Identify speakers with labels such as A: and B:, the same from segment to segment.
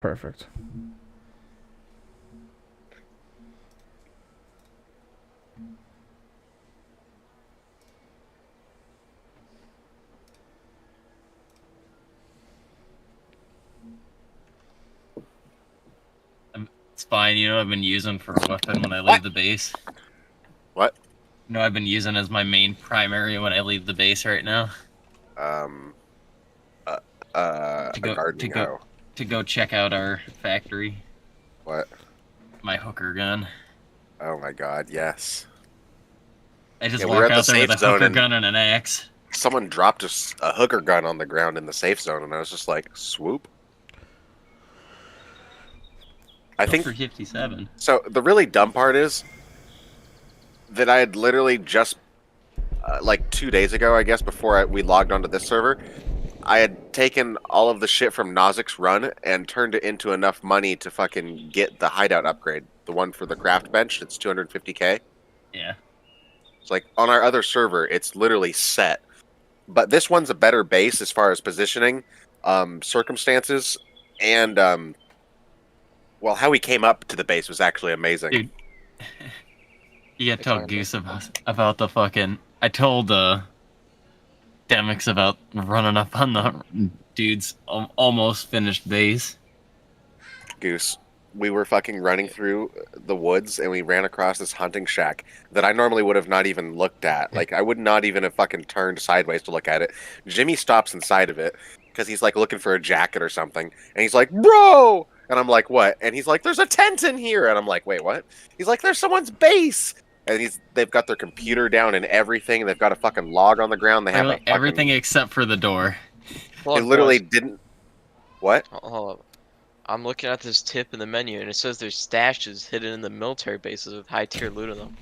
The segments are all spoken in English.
A: Perfect.
B: It's fine, you know, I've been using for a weapon when I leave the base.
C: What?
B: You know, I've been using as my main primary when I leave the base right now.
C: A gardening hoe.
B: To go check out our factory.
C: What?
B: My hooker gun.
C: Oh my god, yes.
B: I just
C: Yeah, we were
B: walk
C: at the
B: out there with a
C: safe zone
B: hooker
C: and-
B: gun and an axe.
C: Someone dropped a hooker gun on the ground in the safe zone, and I was just like, swoop. I think
B: for 57.
C: so. The really dumb part is that I had literally just like 2 days ago, I guess, before we logged onto this server, I had taken all of the shit from Nozik's run and turned it into enough money to fucking get the hideout upgrade, the one for the craft bench. It's 250k.
B: Yeah.
C: It's like on our other server, it's literally set, but this one's a better base as far as positioning, circumstances, and well, how we came up to the base was actually amazing.
B: Dude. You gotta tell Goose about the fucking... I told Demix about running up on the dude's almost finished base.
C: Goose, we were fucking running through the woods and we ran across this hunting shack that I normally would have not even looked at. Like, I would not even have fucking turned sideways to look at it. Jimmy stops inside of it because he's like looking for a jacket or something, and he's like, "Bro!" And I'm like, "What?" And he's like, "There's a tent in here." And I'm like, "Wait, what?" He's like, "There's someone's base." And they've got their computer down and everything. They've got a fucking log on the ground. They have a fucking...
B: everything except for the door.
C: It literally didn't... What?
D: Hold up. I'm looking at this tip in the menu, and it says there's stashes hidden in the military bases with high-tier loot in them.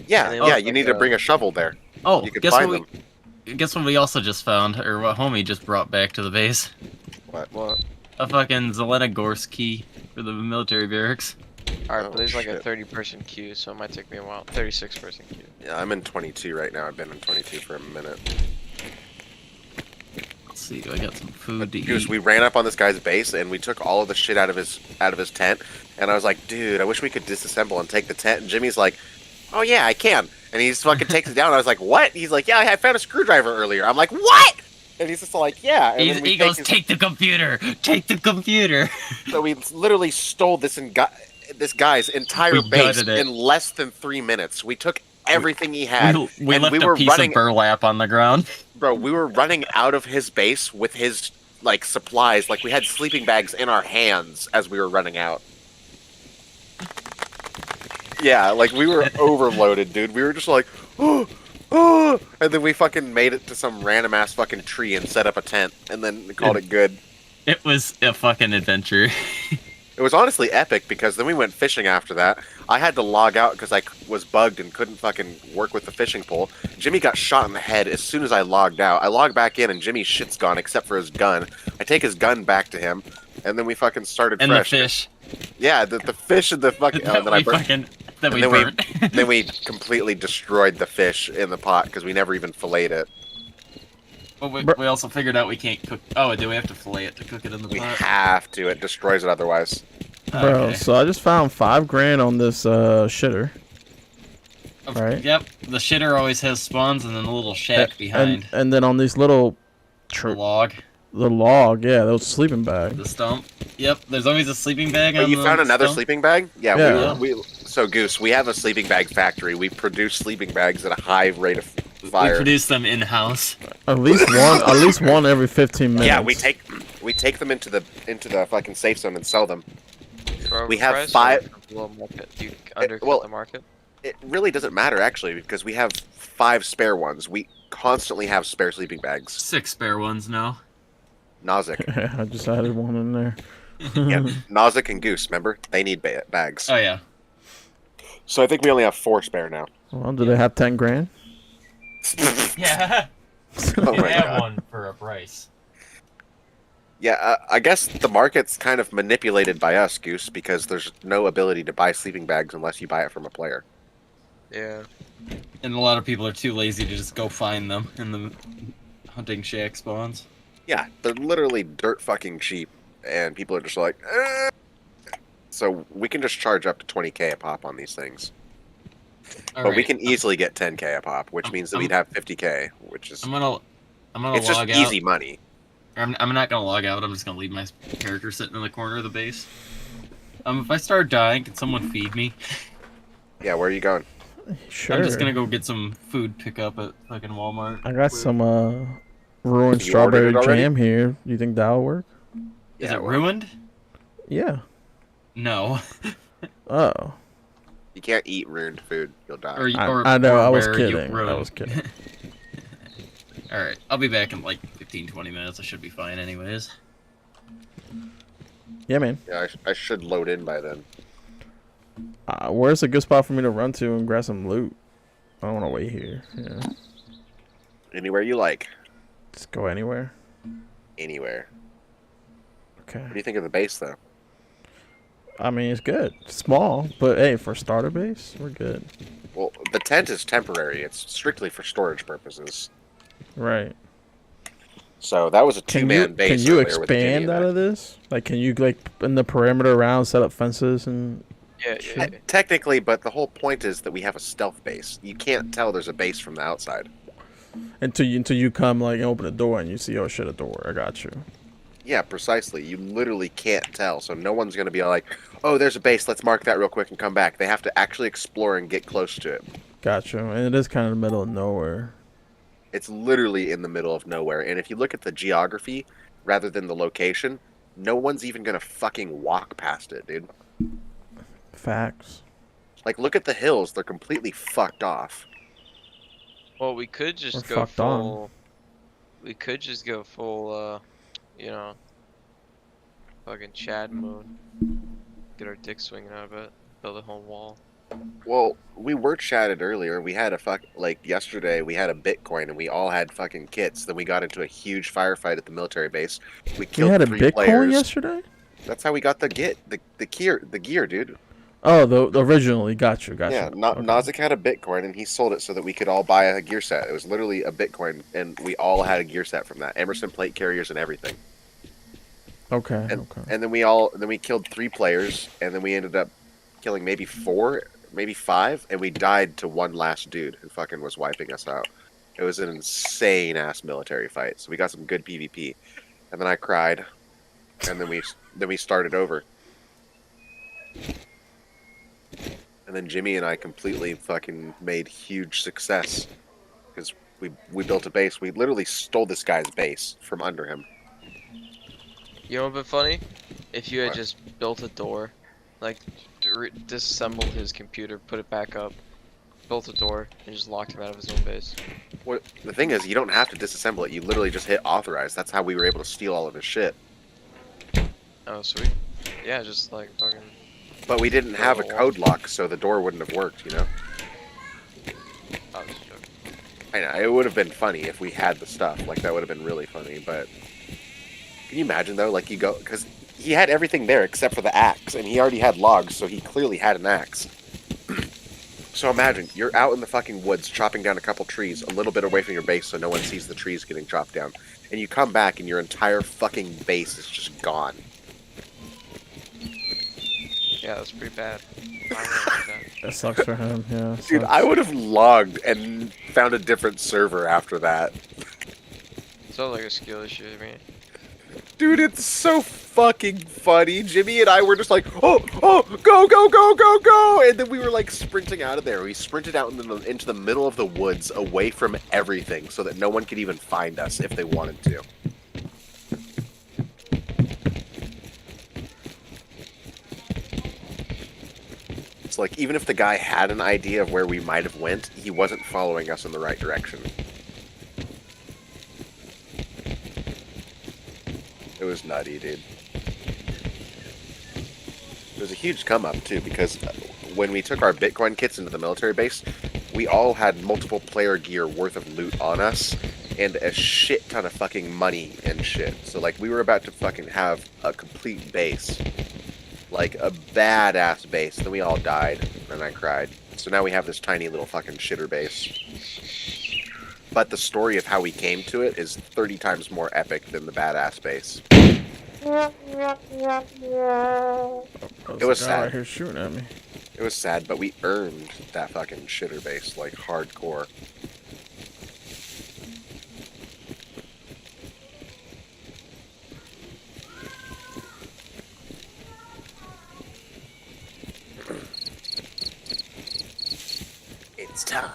C: Yeah, yeah, you need to bring a shovel there.
B: Oh,
C: you can
B: guess
C: find
B: what
C: them.
B: Guess what we also just found, or what homie just brought back to the base?
D: What?
B: A fucking Zelenogorsk key for the military barracks.
D: Alright,
C: Oh,
D: but there's like a
C: shit.
D: 30-person queue, so it might take me a while. 36-person queue.
C: Yeah, I'm in 22 right now. I've been in 22 for a minute.
B: Let's see, do I got some food to
C: Goose,
B: eat?
C: we ran up on this guy's base and we took all of the shit out of his tent. And I was like, dude, I wish we could disassemble and take the tent. And Jimmy's like, oh yeah, I can. And he just fucking takes it down. I was like, what? He's like, yeah, I found a screwdriver earlier. I'm like, what? And he's just like, yeah. And then
B: He goes, take the computer! Take the computer!
C: So we literally stole this guy's entire
B: We
C: base
B: gutted it.
C: in less than 3 minutes. We took everything he had.
B: We
C: and
B: left
C: we
B: a
C: were
B: piece
C: running,
B: of burlap on the ground.
C: Bro, we were running out of his base with his like supplies. Like we had sleeping bags in our hands as we were running out. Yeah, like we were overloaded, dude. We were just like, oh, oh, and then we fucking made it to some random ass fucking tree and set up a tent, and then called it good.
B: It was a fucking adventure.
C: It was honestly epic because then we went fishing after that. I had to log out because I was bugged and couldn't fucking work with the fishing pole. Jimmy got shot in the head as soon as I logged out. I logged back in and Jimmy's shit's gone except for his gun. I take his gun back to him, and then we fucking started
B: And
C: fresh.
B: the fish.
C: Yeah, the fish and the fucking...
B: That
C: then I
B: we
C: burnt...
B: fucking... That
C: and
B: we
C: then
B: burnt.
C: then we completely destroyed the fish in the pot because we never even filleted it.
B: Well, we also figured out we can't cook... Oh, do we have to fillet it to cook it in the
C: We
B: pot?
C: have to. It destroys it otherwise.
A: Bro,
B: Okay.
A: so I just found $5,000 on this shitter. Right.
B: Yep, the shitter always has spawns and then a little shack behind.
A: And then on these little
B: The log,
A: the log, yeah, those sleeping bags.
B: the stump. Yep, there's always a sleeping bag
C: Oh,
B: on
C: you
B: the
C: found another
B: stump.
C: sleeping bag? Yeah,
A: Yeah.
C: So Goose, we have a sleeping bag factory. We produce sleeping bags at a high rate of
B: We
C: fire.
B: produce them in-house.
A: At least one every 15 minutes.
C: Yeah, we take them into the fucking safe zone and sell them.
D: For
C: We have
D: overpriced or
C: 5
D: below market? Do you undercut
C: well,
D: the market?
C: It really doesn't matter actually because we have 5 spare ones. We constantly have spare sleeping bags.
B: 6 spare ones now.
C: Nozick.
A: I just added one in there.
C: Yeah, Nozick and Goose, remember? They need bags.
B: Oh yeah.
C: So I think we only have 4 spare now.
A: Well, do they have $10,000?
B: Yeah.
C: Oh my god.
B: one for a price.
C: Yeah, I guess the market's kind of manipulated by us, Goose, because there's no ability to buy sleeping bags unless you buy it from a player.
D: Yeah.
B: And a lot of people are too lazy to just go find them in the hunting shack spawns.
C: Yeah, they're literally dirt fucking cheap, and people are just like, eh. So we can just charge up to 20K a pop on these things.
B: All
C: But we
B: right,
C: can easily get 10K a pop, which means that we'd have 50K, which is
B: I'm gonna
C: it's just
B: log out.
C: easy money.
B: I'm not gonna log out. I'm just gonna leave my character sitting in the corner of the base. If I start dying, can someone feed me?
C: Yeah, where are you going?
A: Sure.
B: I'm just gonna go get some food pickup at fucking Walmart.
A: I got some ruined
C: You ordered
A: strawberry
C: it already?
A: jam here. You think that'll work?
B: Is
C: Yeah,
B: it
C: well,
B: ruined?
A: Yeah.
B: No.
A: Oh.
C: You can't eat ruined food; you'll die.
A: I know.
B: or
A: I was
B: where you
A: kidding. I
B: ruined-
A: was kidding.
B: All right, I'll be back in like 15-20 minutes. I should be fine, anyways.
A: Yeah, man.
C: Yeah, I should load in by then.
A: Where's a good spot for me to run to and grab some loot? I don't want to wait here. Yeah.
C: Anywhere you like,
A: Just go anywhere.
C: anywhere.
A: Okay.
C: What do you think of the base, though?
A: I mean, it's good. Small, but hey, for starter base, we're good.
C: Well, the tent is temporary. It's strictly for storage purposes.
A: Right.
C: So that was a
A: Can
C: two-man
A: you
C: base.
A: can you
C: earlier with the Jimmy
A: expand out
C: event.
A: of this? Like, can you like in the perimeter around set up fences and?
D: Yeah.
C: Technically, but the whole point is that we have a stealth base. You can't tell there's a base from the outside.
A: Until you come like and open the door and you see, oh shit, a door. I got you.
C: Yeah, precisely. You literally can't tell, so no one's going to be like, oh, there's a base, let's mark that real quick and come back. They have to actually explore and get close to it.
A: Got you. And it is kind of the middle of nowhere.
C: It's literally in the middle of nowhere, and if you look at the geography rather than the location, no one's even going to fucking walk past it, dude.
A: Facts.
C: Like, look at the hills. They're completely fucked off.
D: Well, we could just
A: We're
D: go
A: fucked on.
D: full. We could just go full. You know. Fucking Chad mode. Get our dick swinging out of it. Build a whole wall.
C: Well, we were chatted earlier. We had yesterday, we had a Bitcoin, and we all had fucking kits. Then we got into a huge firefight at the military base. We
A: We
C: killed
A: had a
C: 3
A: Bitcoin
C: players.
A: yesterday.
C: That's how we got the gear, dude.
A: Oh, the originally got you.
C: Yeah,
A: Okay.
C: Nozick had a Bitcoin, and he sold it so that we could all buy a gear set. It was literally a Bitcoin, and we all had a gear set from that. Emerson plate carriers and everything.
A: Okay.
C: And,
A: Okay.
C: and then we killed 3 players, and then we ended up killing maybe 4, maybe 5, and we died to one last dude who fucking was wiping us out. It was an insane ass military fight. So we got some good PvP, and then I cried, and then we started over. And then Jimmy and I completely fucking made huge success because we built a base. We literally stole this guy's base from under him.
D: You know what would be funny? If you had
C: What?
D: just built a door, like disassembled his computer, put it back up, built a door, and just locked him out of his own base.
C: What the thing is, you don't have to disassemble it. You literally just hit authorize. That's how we were able to steal all of his shit.
D: Oh, sweet. Yeah, just like fucking.
C: But we didn't have a code lock, so the door wouldn't have worked, you know?
D: I was just joking.
C: I know, it would have been funny if we had the stuff. Like, that would have been really funny, but... Can you imagine, though? Like, you go... Because he had everything there except for the axe, and he already had logs, so he clearly had an axe. So imagine, you're out in the fucking woods chopping down a couple trees a little bit away from your base so no one sees the trees getting chopped down. And you come back and your entire fucking base is just gone.
D: Yeah, that's pretty bad. I don't like that.
A: That sucks for him. Yeah.
C: Dude,
A: sucks.
C: I would have logged and found a different server after that.
D: Sounds like a skill issue to me.
C: Dude, it's so fucking funny. Jimmy and I were just like, oh, go, go, go, go, go. And then we were like sprinting out of there. We sprinted out into the middle of the woods away from everything so that no one could even find us if they wanted to. It's like, even if the guy had an idea of where we might have went, he wasn't following us in the right direction. It was nutty, dude. It was a huge come up, too, because when we took our Bitcoin kits into the military base, we all had multiple player gear worth of loot on us, and a shit ton of fucking money and shit. So, like, we were about to fucking have a complete base. Like, a badass base. Then we all died, and I cried. So now we have this tiny little fucking shitter base. But the story of how we came to it is 30 times more epic than the badass base.
A: There's
C: It was
A: a guy right
C: sad.
A: here shooting at me.
C: It was sad, but we earned that fucking shitter base, like, hardcore. It's time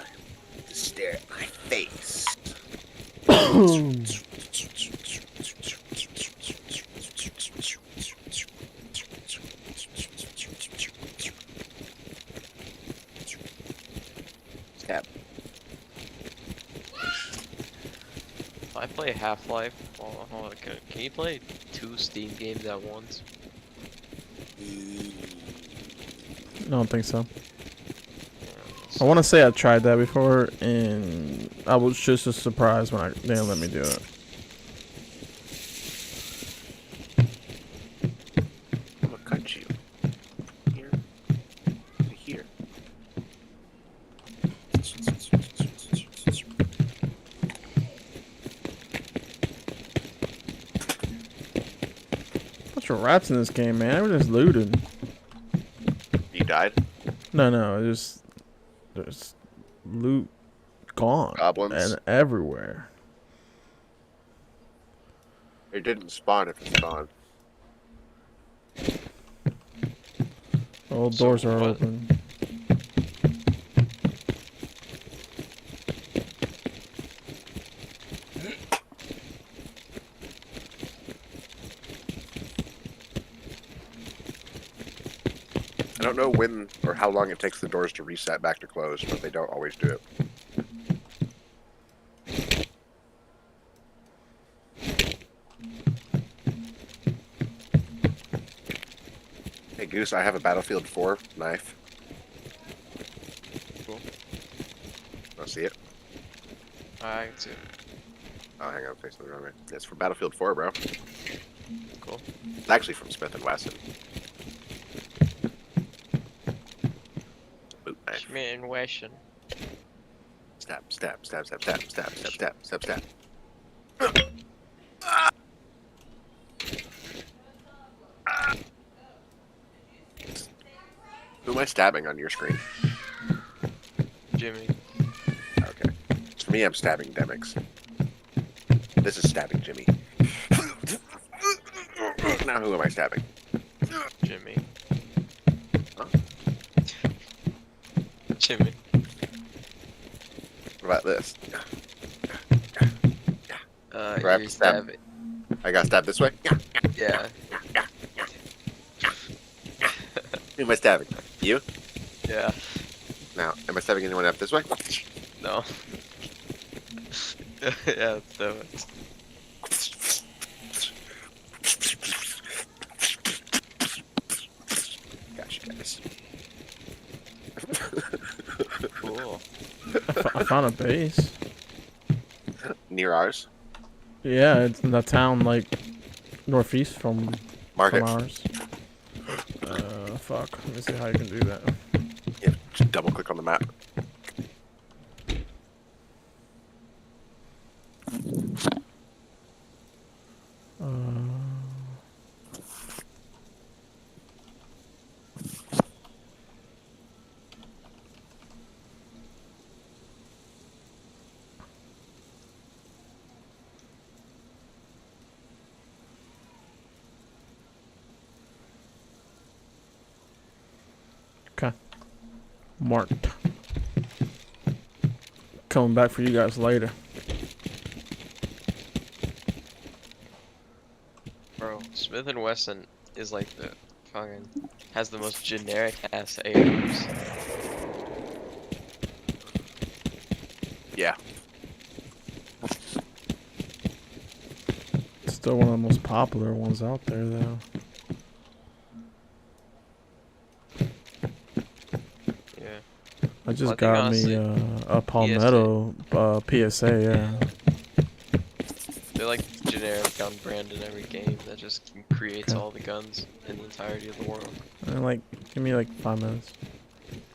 C: to stare at my face. Stab.
D: If I play Half-Life, hold on, can you play 2 Steam games at once?
A: I don't think so.
D: Yeah,
A: I want to say I tried that before, and I was just as surprised when they didn't let me do it.
C: I'm gonna cut you. Here. To here.
A: Bunch of rats in this game, man. We're just looting.
C: You died?
A: No, there's loot gone
C: Goblins?
A: and everywhere.
C: It didn't spawn if it spawned.
A: All
D: So
A: doors are
D: what?
A: open.
C: I don't know when or how long it takes the doors to reset back to close, but they don't always do it. Hey Goose, I have a Battlefield 4 knife.
D: Cool.
C: Want to see it?
D: I can see it.
C: Oh, hang on, face the wrong way. It's from Battlefield 4, bro.
D: Cool.
C: It's actually from Smith & Wesson. Boot knife.
D: Schmidt and Wesson.
C: Stab, stab, stab, stab, stab, stab, stab, stab, stab, stab. Who am I stabbing on your screen?
D: Jimmy.
C: Okay. For me, I'm stabbing Demix. This is stabbing Jimmy. Now who am I stabbing?
D: Jimmy.
C: Huh?
D: Jimmy.
C: What about this?
D: You're
C: Grab, stab.
D: stabbing.
C: I got stabbed this way?
D: Yeah.
C: Who am I stabbing? You?
D: Yeah.
C: Now, am I stabbing anyone up this way?
D: No. Yeah, let's do it.
C: Gotcha, guys.
D: Cool.
A: I found a base.
C: Near ours?
A: Yeah, it's in the town like northeast from
C: Mark it.
A: ours. Fuck. Let me see how you can do that.
C: Yeah, just double click on the map.
A: Okay. Marked. Coming back for you guys later.
D: Bro, Smith and Wesson is like the fucking has the most generic ass ARs.
C: Yeah.
A: It's still one of the most popular ones out there, though.
D: Yeah.
A: I just
D: think
A: got
D: honestly,
A: me a Palmetto PSA, yeah.
D: They're like generic gun brand in every game that just creates
A: Okay.
D: all the guns in the entirety of the world.
A: And like, give me like 5 minutes.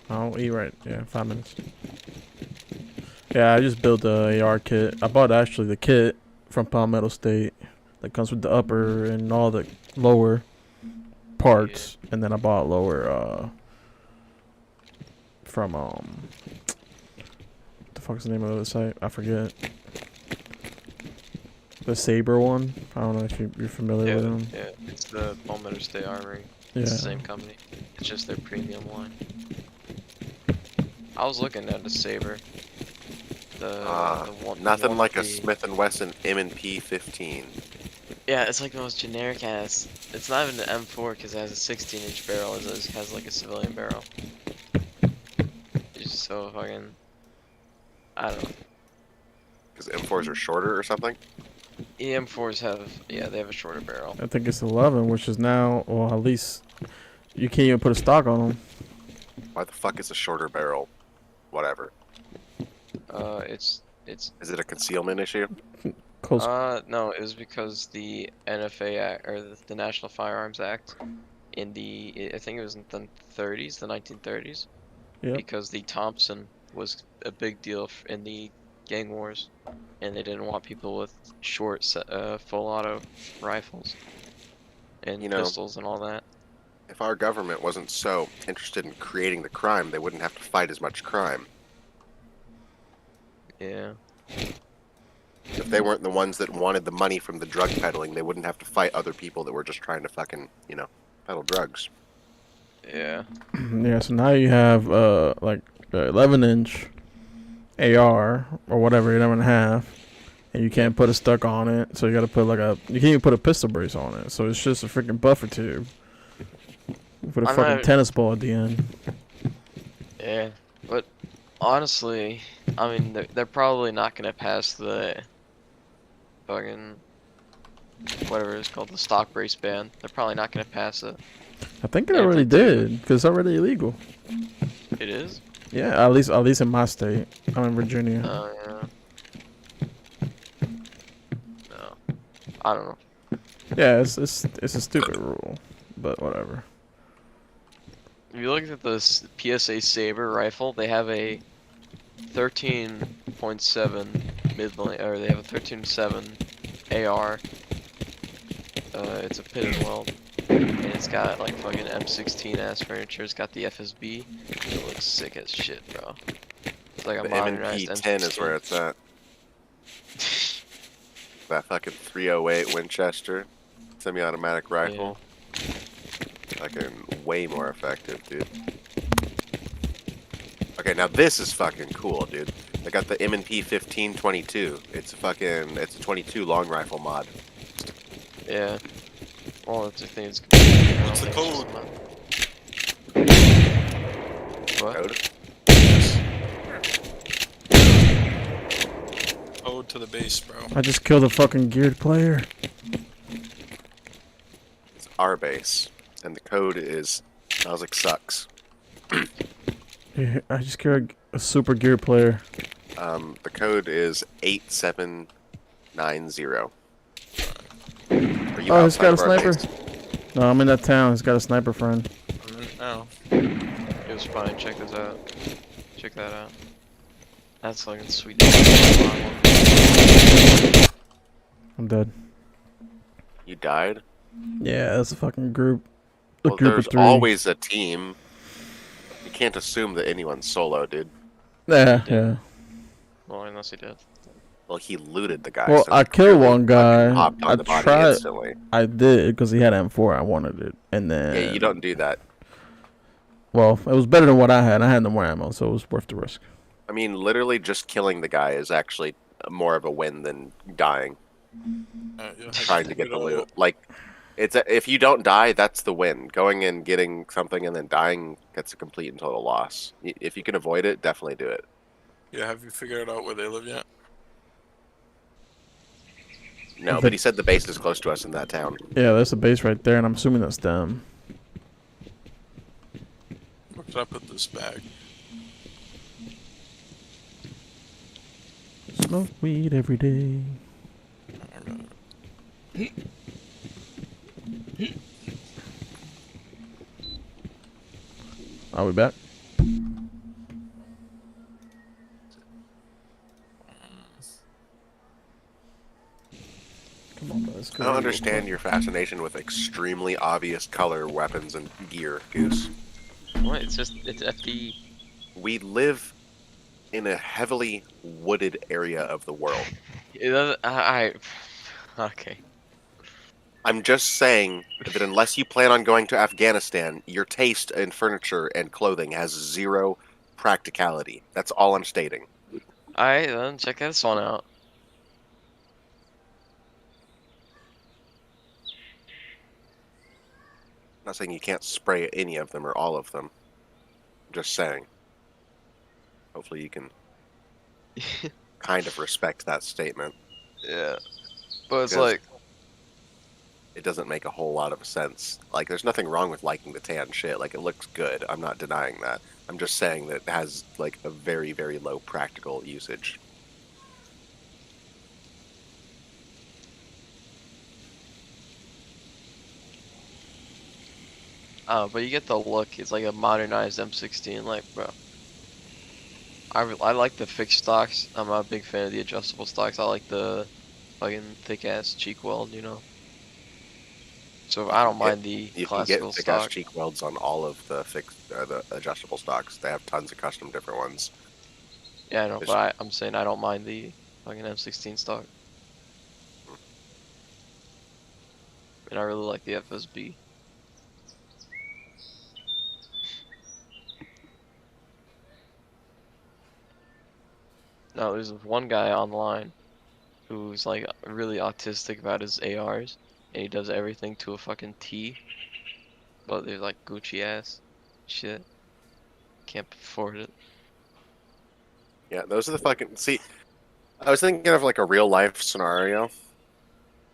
A: I'll eat right. Yeah, 5 minutes. Yeah, I just built the AR kit. I bought actually the kit from Palmetto State that comes with the upper and all the lower parts, and then I bought lower from what the fuck's the name of the site? I forget. The Saber one. I don't know if you're familiar with them.
D: Yeah, it's the Palmetto State Armory.
A: Yeah.
D: It's the same company. It's just their premium line. I was looking at the Saber. The one.
C: Nothing
D: one
C: like a
D: with the-
C: Smith & Wesson M&P 15.
D: Yeah, it's like the most generic ass. It's not even the M4 because it has a 16-inch barrel. It just has like a civilian barrel. It's just so fucking. I don't know.
C: Because M4s are shorter or something?
D: EM4s have, yeah, they have a shorter barrel.
A: I think it's 11, which is now, well, at least you can't even put a stock on them.
C: Why the fuck is a shorter barrel? Whatever.
D: It's
C: Is it a concealment issue?
A: Close.
D: no, it was because the NFA Act, or the National Firearms Act, in the, I think it was in the 30s, the 1930s,
A: Yep.
D: because the Thompson was a big deal in the gang wars, and they didn't want people with short, full auto rifles and
C: You know,
D: pistols and all that.
C: If our government wasn't so interested in creating the crime, they wouldn't have to fight as much crime.
D: Yeah.
C: If they weren't the ones that wanted the money from the drug peddling, they wouldn't have to fight other people that were just trying to fucking, peddle drugs.
D: Yeah.
A: Yeah, so now you have like 11-inch AR or whatever, 11.5, and you can't put a stuck on it. So you got to put you can't even put a pistol brace on it. So it's just a freaking buffer tube with a
D: I'm
A: fucking
D: not-
A: tennis ball at the end.
D: Yeah. But honestly, I mean, they're probably not gonna pass the fucking whatever it's called, the stock brace ban. They're probably not gonna pass it.
A: I think it
D: Yeah,
A: already
D: but dude-
A: did because it's already illegal.
D: It is?
A: Yeah, at least in my state. I'm in Virginia.
D: Oh yeah. No. I don't know.
A: Yeah, it's a stupid rule, but whatever.
D: If you look at this PSA Saber rifle, they have a 13.7 mid-length, or they have a 13.7 AR. It's a pitted weld, and it's got like fucking M16 ass furniture. It's got the FSB. It looks sick as shit, bro. It's like a
C: The
D: modernized
C: M&P 10 is where it's at. That fucking 308 Winchester semi-automatic rifle. Fucking way more effective, dude. Okay, now this is fucking cool, dude. They got the M&P 15-22. It's a 22 long rifle mod.
D: Yeah. Well, it's a thing. It's
E: What's the code?
D: What?
C: Code?
E: Code to the base, bro.
A: I just killed a fucking geared player.
C: It's our base. And the code is Nausik sucks.
A: Yeah, I just killed a super geared player.
C: The code is 8790. Are you
A: Oh, he's
C: outside
A: got a
C: of our
A: sniper.
C: base?
A: No, I'm in that town. He's got a sniper friend.
E: Oh.
D: It was fine. Check this out. Check that out. That's fucking sweet.
A: I'm dead.
C: You died?
A: Yeah, that's a fucking group. A
C: Well,
A: group
C: there's
A: of 3.
C: always a team. You can't assume that anyone's solo, dude.
A: Yeah.
D: Well, unless he did.
C: Well, he looted the guy.
A: Well,
C: so
A: I
C: he
A: killed
C: clearly
A: one guy.
C: fucking hopped on
A: I
C: the body
A: tried.
C: instantly.
A: I did because he had M4. I wanted it, and then
C: Yeah, you don't do that.
A: Well, it was better than what I had. I had no more ammo, so it was worth the risk.
C: I mean, literally just killing the guy is actually more of a win than dying. Trying to get the loot. Like, if you don't die, that's the win. Going in, getting something, and then dying, that's a complete and total loss. If you can avoid it, definitely do it.
E: Yeah, have you figured out where they live yet?
C: No, but he said the base is close to us in that town.
A: Yeah, there's a base right there, and I'm assuming that's them.
E: Where could I put this bag?
A: Smoke weed every day. Are we back? Come on, guys.
C: I don't understand your fascination with extremely obvious color weapons and gear, Goose.
D: What? It's just it's FD.
C: We live in a heavily wooded area of the world.
D: It doesn't. Okay.
C: I'm just saying that unless you plan on going to Afghanistan, your taste in furniture and clothing has zero practicality. That's all I'm stating.
D: Alright, then check this one out.
C: I'm not saying you can't spray any of them or all of them. I'm just saying. Hopefully you can kind of respect that statement.
D: Yeah. But it's
C: Because
D: like,
C: it doesn't make a whole lot of sense. Like, there's nothing wrong with liking the tan shit. Like, it looks good. I'm not denying that. I'm just saying that it has, like, a very, very low practical usage.
D: but you get the look. It's like a modernized M16. Like, bro, I like the fixed stocks. I'm not a big fan of the adjustable stocks. I like the fucking thick ass cheek weld, you know. So I don't mind the
C: You can
D: classical
C: get thick-ass
D: stock.
C: cheek welds on all of the the adjustable stocks. They have tons of custom different ones.
D: Yeah, I know,
C: It's-
D: but I'm saying I don't mind the fucking M16 stock. And I really like the FSB. Now, there's this one guy online who's like really autistic about his ARs, and he does everything to a fucking T. But they're like Gucci ass shit. Can't afford it.
C: Yeah, those are the fucking... See, I was thinking of, like, a real-life scenario.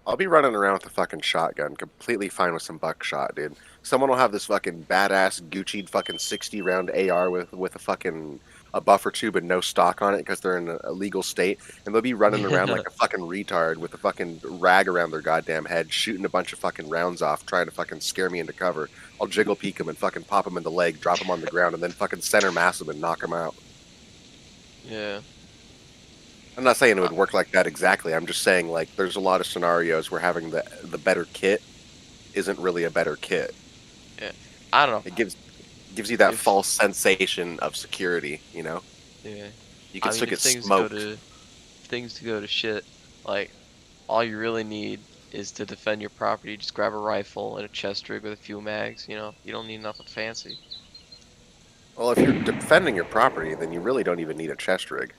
C: I'll be running around with a fucking shotgun, completely fine with some buckshot, dude. Someone will have this fucking badass Gucci fucking 60-round AR with a fucking a buffer tube and no stock on it because they're in a legal state, and they'll be running around like a fucking retard with a fucking rag around their goddamn head, shooting a bunch of fucking rounds off, trying to fucking scare me into cover. I'll jiggle peek them and fucking pop them in the leg, drop them on the ground, and then fucking center mass them and knock them out.
D: Yeah.
C: I'm not saying it would work like that exactly. I'm just saying, like, there's a lot of scenarios where having the better kit isn't really a better kit.
D: I don't know.
C: It gives you that
D: If-
C: false sensation of security, you know?
D: Yeah.
C: You can
D: I
C: still
D: mean,
C: get
D: if things
C: smoked.
D: go to shit, like all you really need is to defend your property. Just grab a rifle and a chest rig with a few mags. You know, you don't need nothing fancy.
C: Well, if you're defending your property, then you really don't even need a chest rig.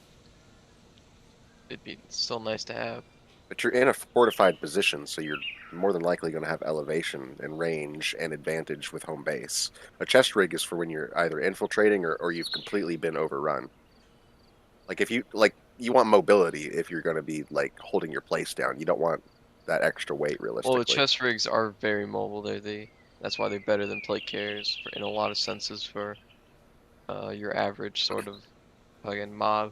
D: It'd be still nice to have.
C: But you're in a fortified position, so you're more than likely going to have elevation and range and advantage with home base. A chest rig is for when you're either infiltrating or you've completely been overrun. Like if you want mobility if you're going to be like holding your place down. You don't want that extra weight realistically.
D: Well, the chest rigs are very mobile. That's why they're better than plate carriers in a lot of senses for your average sort of fucking mob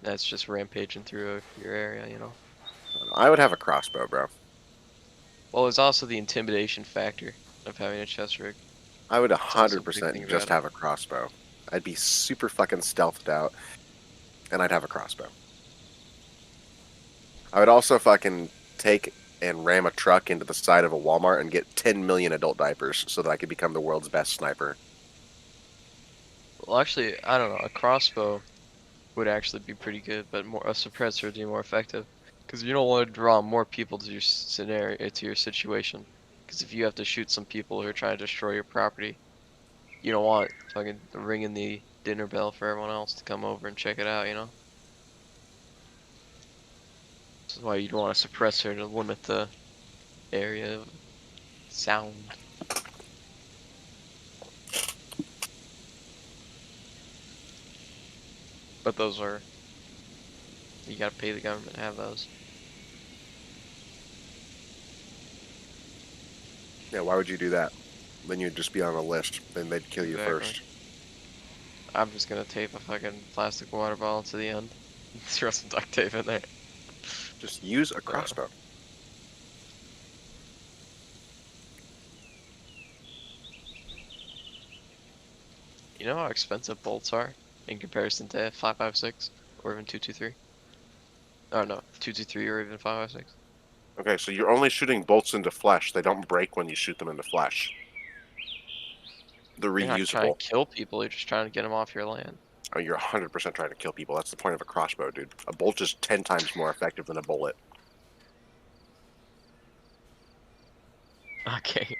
D: that's just rampaging through your area, you know.
C: I would have a crossbow, bro.
D: Well, there's also the intimidation factor of having a chest rig.
C: I would
D: also a big
C: 100%
D: thing
C: just
D: about it.
C: have a crossbow. I'd be super fucking stealthed out, and I'd have a crossbow. I would also fucking take and ram a truck into the side of a Walmart and get 10 million adult diapers so that I could become the world's best sniper.
D: Well, actually, I don't know. A crossbow would actually be pretty good, but a suppressor would be more effective. Because you don't want to draw more people to your scenario, to your situation. Because if you have to shoot some people who are trying to destroy your property, you don't want fucking ringing the dinner bell for everyone else to come over and check it out, you know? This is why you'd want a suppressor to limit the area of sound. But those are... You gotta pay the government to have those.
C: Yeah, why would you do that? Then you'd just be on a list. Then they'd kill you
D: Exactly.
C: first.
D: I'm just gonna tape a fucking plastic water bottle to the end. Throw some duct tape in there.
C: Just use a crossbow.
D: You know how expensive bolts are in comparison to 5.56 or even 223? Oh no, 223 or even 5.56.
C: Okay, so you're only shooting bolts into flesh. They don't break when you shoot them into flesh. They're
D: You're not trying
C: reusable.
D: to kill people, you're just trying to get them off your land.
C: Oh, you're 100% trying to kill people. That's the point of a crossbow, dude. A bolt is 10 times more effective than a bullet.
D: Okay.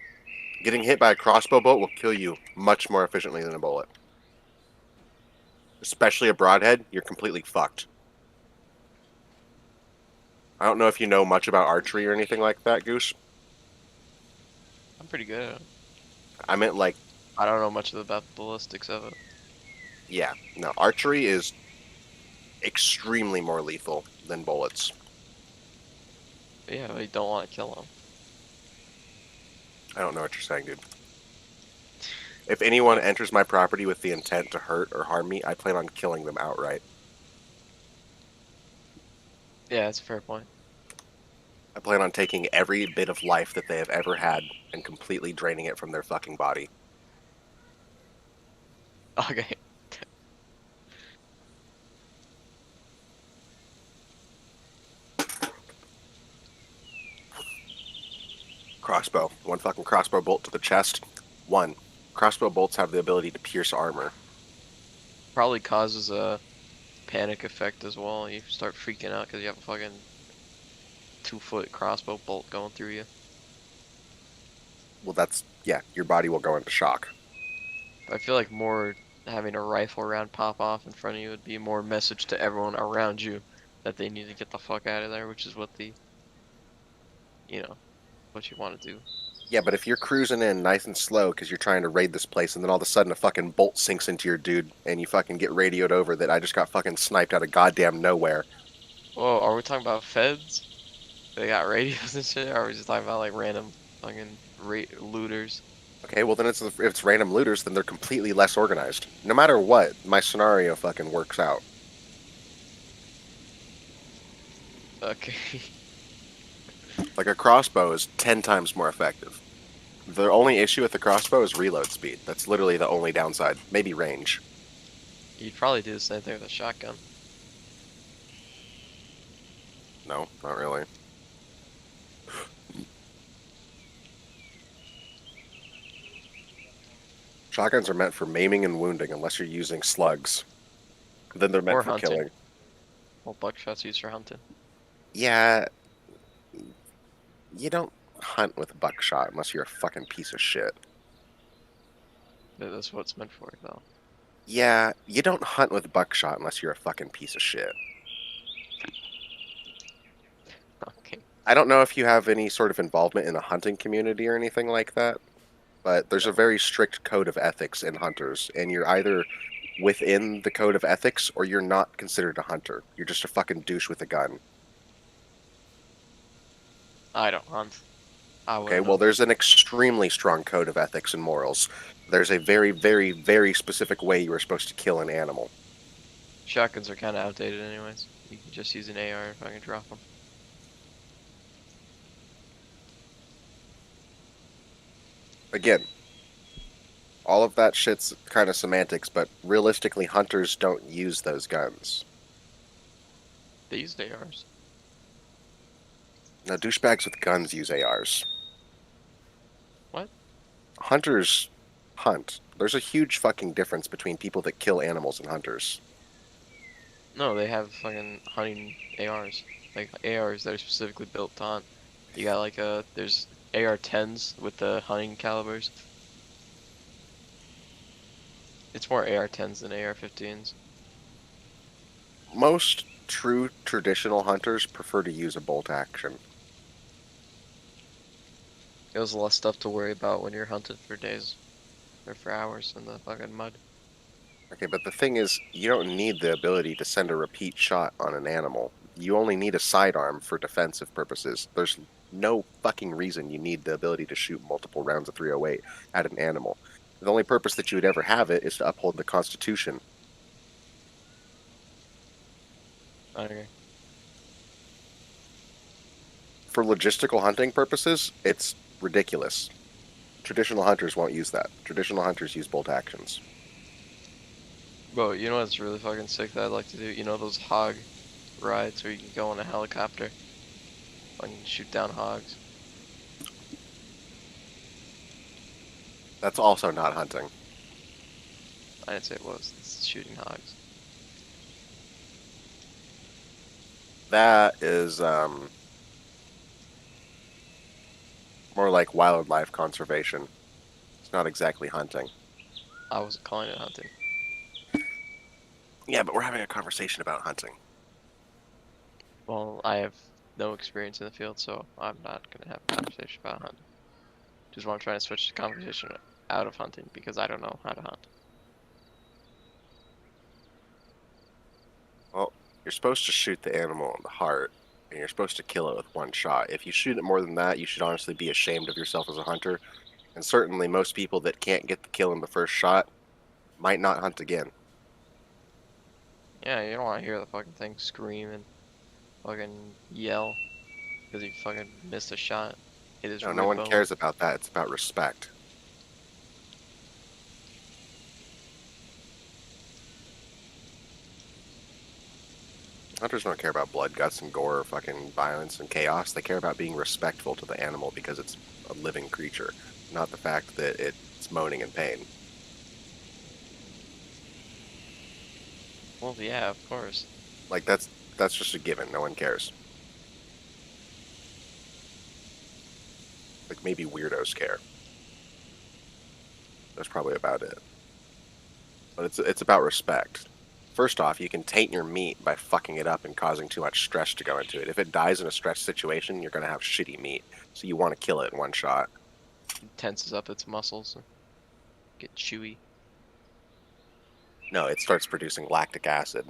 C: Getting hit by a crossbow bolt will kill you much more efficiently than a bullet. Especially a broadhead, you're completely fucked. I don't know if you know much about archery or anything like that, Goose.
D: I'm pretty good at it.
C: I meant like,
D: I don't know much about the ballistics of it.
C: yeah, no, archery is extremely more lethal than bullets.
D: But yeah, but you don't want to kill them.
C: I don't know what you're saying, dude. If anyone enters my property with the intent to hurt or harm me, I plan on killing them outright.
D: Yeah, that's a fair point.
C: I plan on taking every bit of life that they have ever had and completely draining it from their fucking body.
D: Okay.
C: Crossbow. One fucking crossbow bolt to the chest. One. Crossbow bolts have the ability to pierce armor.
D: Probably causes a panic effect as well. You start freaking out because you have a fucking 2-foot crossbow bolt going through you.
C: Well, that's, yeah, your body will go into shock.
D: I feel like more having a rifle round pop off in front of you would be more message to everyone around you that they need to get the fuck out of there, which is what what you want to do.
C: Yeah, but if you're cruising in nice and slow because you're trying to raid this place and then all of a sudden a fucking bolt sinks into your dude and you fucking get radioed over that I just got fucking sniped out of goddamn nowhere.
D: Whoa, are we talking about feds? They got radios and shit? Or are we just talking about like random fucking looters?
C: Okay, well then if it's random looters, then they're completely less organized. No matter what, my scenario fucking works out.
D: Okay.
C: Like a crossbow is 10 times more effective. The only issue with the crossbow is reload speed. That's literally the only downside. Maybe range.
D: You'd probably do the same thing with a shotgun.
C: No, not really. Shotguns are meant for maiming and wounding unless you're using slugs. Then they're meant
D: Or
C: for
D: hunting.
C: killing.
D: Well, buckshot's used for hunting.
C: Yeah, you don't hunt with buckshot unless you're a fucking piece of shit.
D: That's what it's meant for, though.
C: Yeah, you don't hunt with buckshot unless you're a fucking piece of shit.
D: Okay.
C: I don't know if you have any sort of involvement in a hunting community or anything like that, but there's a very strict code of ethics in hunters, and you're either within the code of ethics or you're not considered a hunter. You're just a fucking douche with a gun.
D: I don't hunt. I
C: Okay,
D: wouldn't
C: well,
D: know.
C: there's an extremely strong code of ethics and morals. There's a very, very, very specific way you are supposed to kill an animal.
D: Shotguns are kind of outdated anyways. You can just use an AR if I can drop them.
C: Again, all of that shit's kind of semantics, but realistically, hunters don't use those guns.
D: They use ARs.
C: Now, douchebags with guns use ARs.
D: What?
C: Hunters hunt. There's a huge fucking difference between people that kill animals and hunters.
D: No, they have fucking hunting ARs. Like ARs that are specifically built to hunt. You got like there's AR-10s with the hunting calibers. It's more AR-10s than AR-15s.
C: Most true traditional hunters prefer to use a bolt action.
D: It was less stuff to worry about when you're hunted for days or for hours in the fucking mud.
C: Okay, but the thing is, you don't need the ability to send a repeat shot on an animal. You only need a sidearm for defensive purposes. There's no fucking reason you need the ability to shoot multiple rounds of 308 at an animal. The only purpose that you would ever have it is to uphold the Constitution.
D: I agree.
C: For logistical hunting purposes, it's ridiculous. Traditional hunters won't use that. Traditional hunters use bolt actions.
D: Bro, you know what's really fucking sick that I'd like to do? You know those hog rides where you can go on a helicopter and shoot down hogs.
C: That's also not hunting.
D: I didn't say it was. It's shooting hogs.
C: That is more like wildlife conservation. It's not exactly hunting.
D: I wasn't calling it hunting.
C: Yeah, but we're having a conversation about hunting.
D: Well, I have no experience in the field, so I'm not gonna have a conversation about hunting. Just want to try to switch the conversation out of hunting because I don't know how to hunt.
C: Well, you're supposed to shoot the animal in the heart, and you're supposed to kill it with one shot. If you shoot it more than that, you should honestly be ashamed of yourself as a hunter. And certainly most people that can't get the kill in the first shot might not hunt again.
D: Yeah, you don't want to hear the fucking thing scream and fucking yell because you fucking missed a shot. It is
C: No one cares about that. It's about respect. Hunters don't care about blood, guts, and gore, fucking violence and chaos. They care about being respectful to the animal because it's a living creature, not the fact that it's moaning in pain.
D: Well, yeah, of course.
C: Like that's just a given. No one cares. Like maybe weirdos care. That's probably about it. But it's about respect. First off, you can taint your meat by fucking it up and causing too much stress to go into it. If it dies in a stress situation, you're gonna have shitty meat. So you want to kill it in one shot.
D: It tenses up its muscles and get chewy.
C: No, it starts producing lactic acid.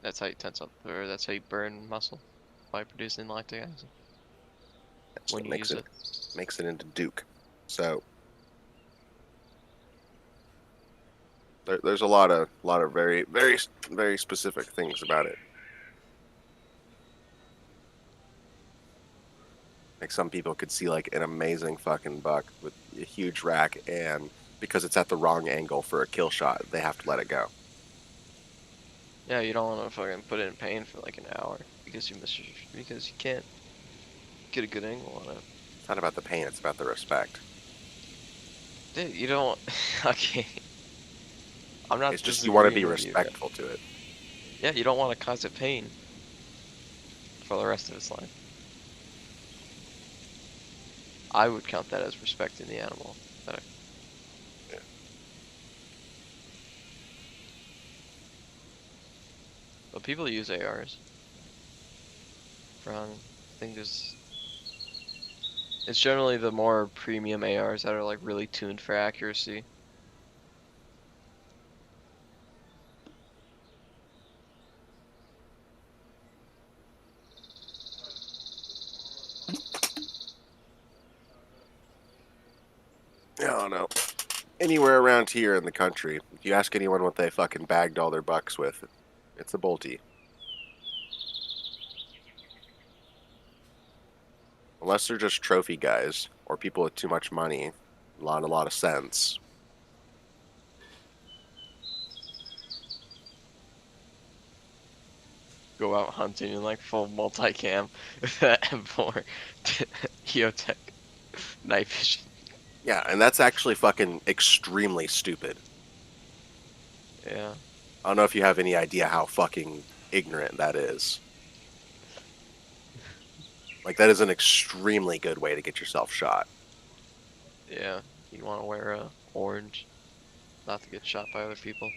D: That's how you tense up, or that's how you burn muscle by producing lactic acid
C: That's
D: when
C: what
D: you
C: makes
D: use
C: it makes it into Duke. So there's a lot of very very specific things about it. Like some people could see like an amazing fucking buck with a huge rack, and because it's at the wrong angle for a kill shot, they have to let it go.
D: Yeah, you don't want to fucking put it in pain for like an hour because because you can't get a good angle on it.
C: It's not about the pain; it's about the respect.
D: Dude, you don't. Okay. I'm not.
C: It's just you want to be
D: disagreeing with you, but-
C: respectful to it.
D: Yeah, you don't want to cause it pain for the rest of its life. I would count that as respecting the animal.
C: Yeah.
D: But people use ARs for hunting. I think it's generally the more premium ARs that are like really tuned for accuracy.
C: I don't know. Anywhere around here in the country, if you ask anyone what they fucking bagged all their bucks with, it's a bolty. Unless they're just trophy guys or people with too much money, a lot of sense.
D: Go out hunting in like full multicam with that M4 EOTech night vision.
C: Yeah, and that's actually fucking extremely stupid.
D: Yeah.
C: I don't know if you have any idea how fucking ignorant that is. Like, that is an extremely good way to get yourself shot.
D: Yeah. You want to wear orange, not to get shot by other people.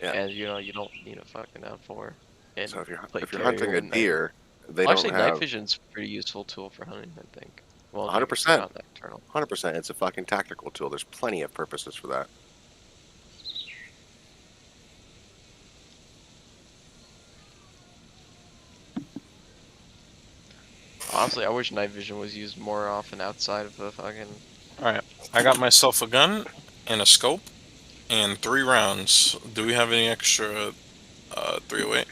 C: Yeah.
D: And you know you don't need a fucking M4. And
C: So if you're
D: plate
C: hunting
D: carrier
C: a
D: and
C: deer, they
D: Well,
C: don't
D: actually, night
C: have
D: vision's a pretty useful tool for hunting, I think. Well,
C: 100%.
D: not nocturnal.
C: 100%. It's a fucking tactical tool. There's plenty of purposes for that.
D: Honestly, I wish night vision was used more often outside of the fucking.
E: Alright, I got myself a gun and a scope and 3 rounds. Do we have any extra 308?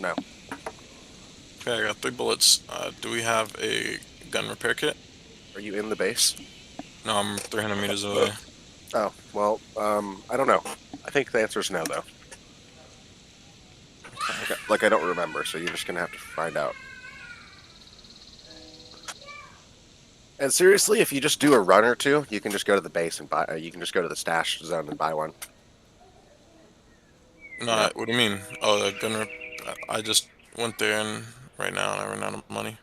C: No.
E: Okay, I got 3 bullets. Do we have a gun repair kit?
C: Are you in the base?
E: No, I'm 300 meters away.
C: Oh, well, I don't know. I think the answer is no, though. Like I don't remember, so you're just gonna have to find out. And seriously, if you just do a run or two, you can just go to the base and buy. You can just go to the stash zone and buy one.
E: No,
C: Yeah.
E: what do you mean? Oh, the gunner. I just went there and right now and I ran out of money.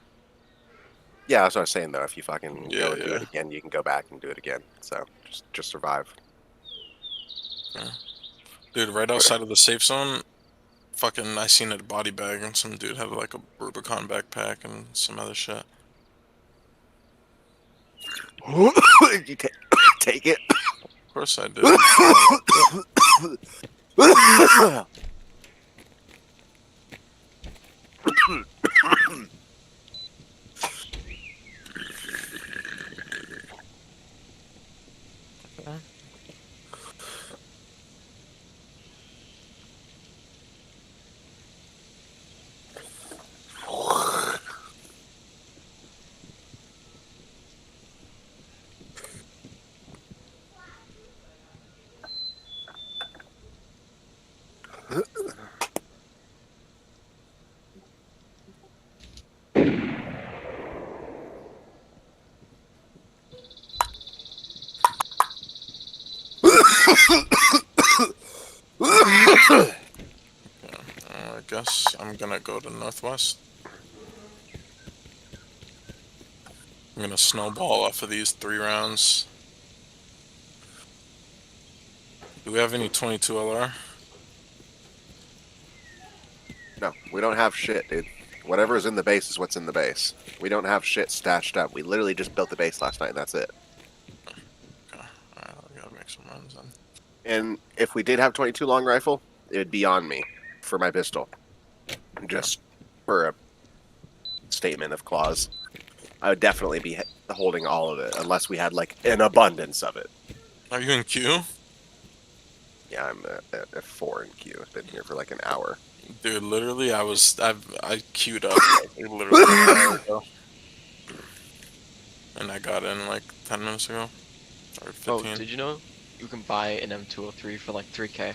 C: Yeah, that's what I was saying though. If you fucking
E: Yeah,
C: go and do
E: yeah.
C: it again, you can go back and do it again. So just survive.
E: Yeah. Dude, right outside of the safe zone, fucking, I seen a body bag and some dude had like a Rubicon backpack and some other shit.
C: Did you take it?
E: Of course I did. I guess I'm gonna go to northwest. I'm gonna snowball off of these 3 rounds. Do we have any 22 LR?
C: No, we don't have shit, dude. Whatever is in the base is what's in the base. We don't have shit stashed up. We literally just built the base last night, and that's it.
E: Okay, alright, I gotta make some runs then.
C: And if we did have 22 long rifle, it would be on me for my pistol. Just for a statement of clause. I would definitely be holding all of it, unless we had, like, an abundance of it.
E: Are you in queue?
C: Yeah, I'm at 4 in queue. I've been here for, like, an hour.
E: Dude, literally, I queued up like, literally an hour ago. And I got in like 10 minutes ago. Or 15.
D: Oh, did you know you can buy an M203 for like 3K?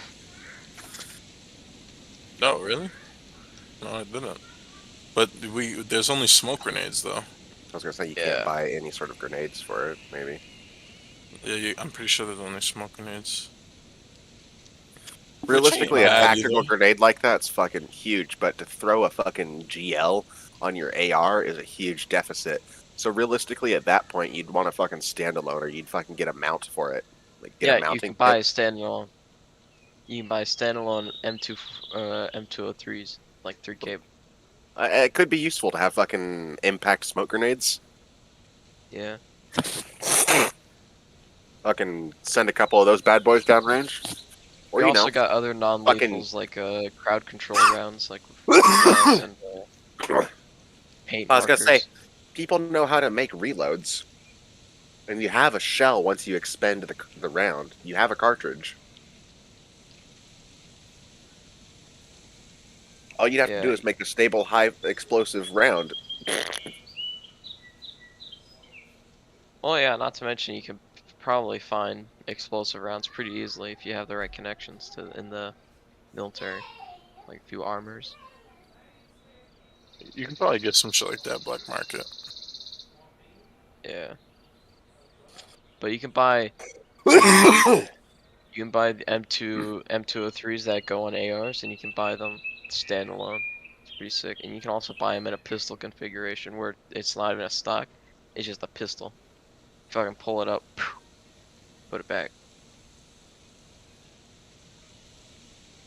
E: No, really? No, I didn't. But there's only smoke grenades though.
C: I was gonna say, you
D: Yeah.
C: can't buy any sort of grenades for it, maybe.
E: Yeah, I'm pretty sure there's only smoke grenades.
C: Realistically, a
E: bad
C: tactical
E: either.
C: grenade like that's fucking huge, but to throw a fucking GL on your AR is a huge deficit. So realistically, at that point, you'd want a fucking standalone, or you'd fucking get a mount for it. Like get a
D: Yeah, you
C: mounting
D: can buy
C: kit.
D: standalone. You can buy standalone M203s, like 3K.
C: It could be useful to have fucking impact smoke grenades.
D: Yeah.
C: Fucking send a couple of those bad boys downrange. Or,
D: We
C: you know,
D: also got other non-lethals like crowd control rounds, like
C: I
D: and paint
C: was gonna say,
D: markers.
C: people know how to make reloads. And you have a shell once you expend the round. You have a cartridge. All you'd have to
D: Yeah.
C: do is make a stable, high explosive round.
D: Well, yeah, not to mention you can probably find explosive rounds pretty easily if you have the right connections in the military, like a few armors.
E: You can probably get some shit like that black market.
D: Yeah. But you can buy the M203s that go on ARs, and you can buy them standalone. It's pretty sick. And you can also buy them in a pistol configuration where it's not even a stock; it's just a pistol. If I can pull it up, put it back.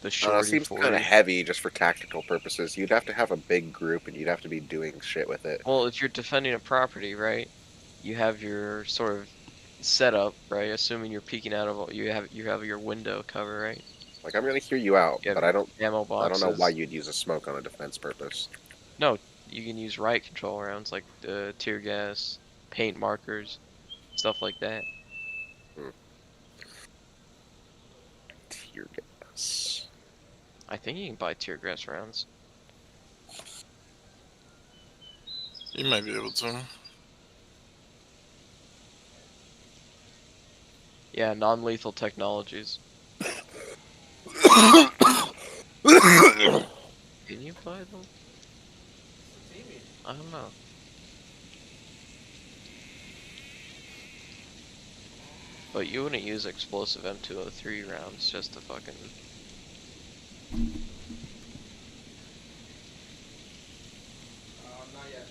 D: The shorty
C: Seems
D: 40.
C: kind of heavy just for tactical purposes. You'd have to have a big group, and you'd have to be doing shit with it.
D: Well, if you're defending a property, right? You have your sort of setup, right? Assuming you're peeking out of you have your window cover, right?
C: Like, I'm gonna hear you out,
D: You have
C: but I don't
D: ammo boxes.
C: know why you'd use a smoke on a defense purpose.
D: No, you can use riot control rounds like tear gas, paint markers, stuff like that.
C: Tear gas.
D: I think you can buy tear gas rounds.
E: You might be able to.
D: Yeah, non-lethal technologies. Can you buy them? I don't know. But you wouldn't use explosive M203 rounds just to fucking...
A: Not yet.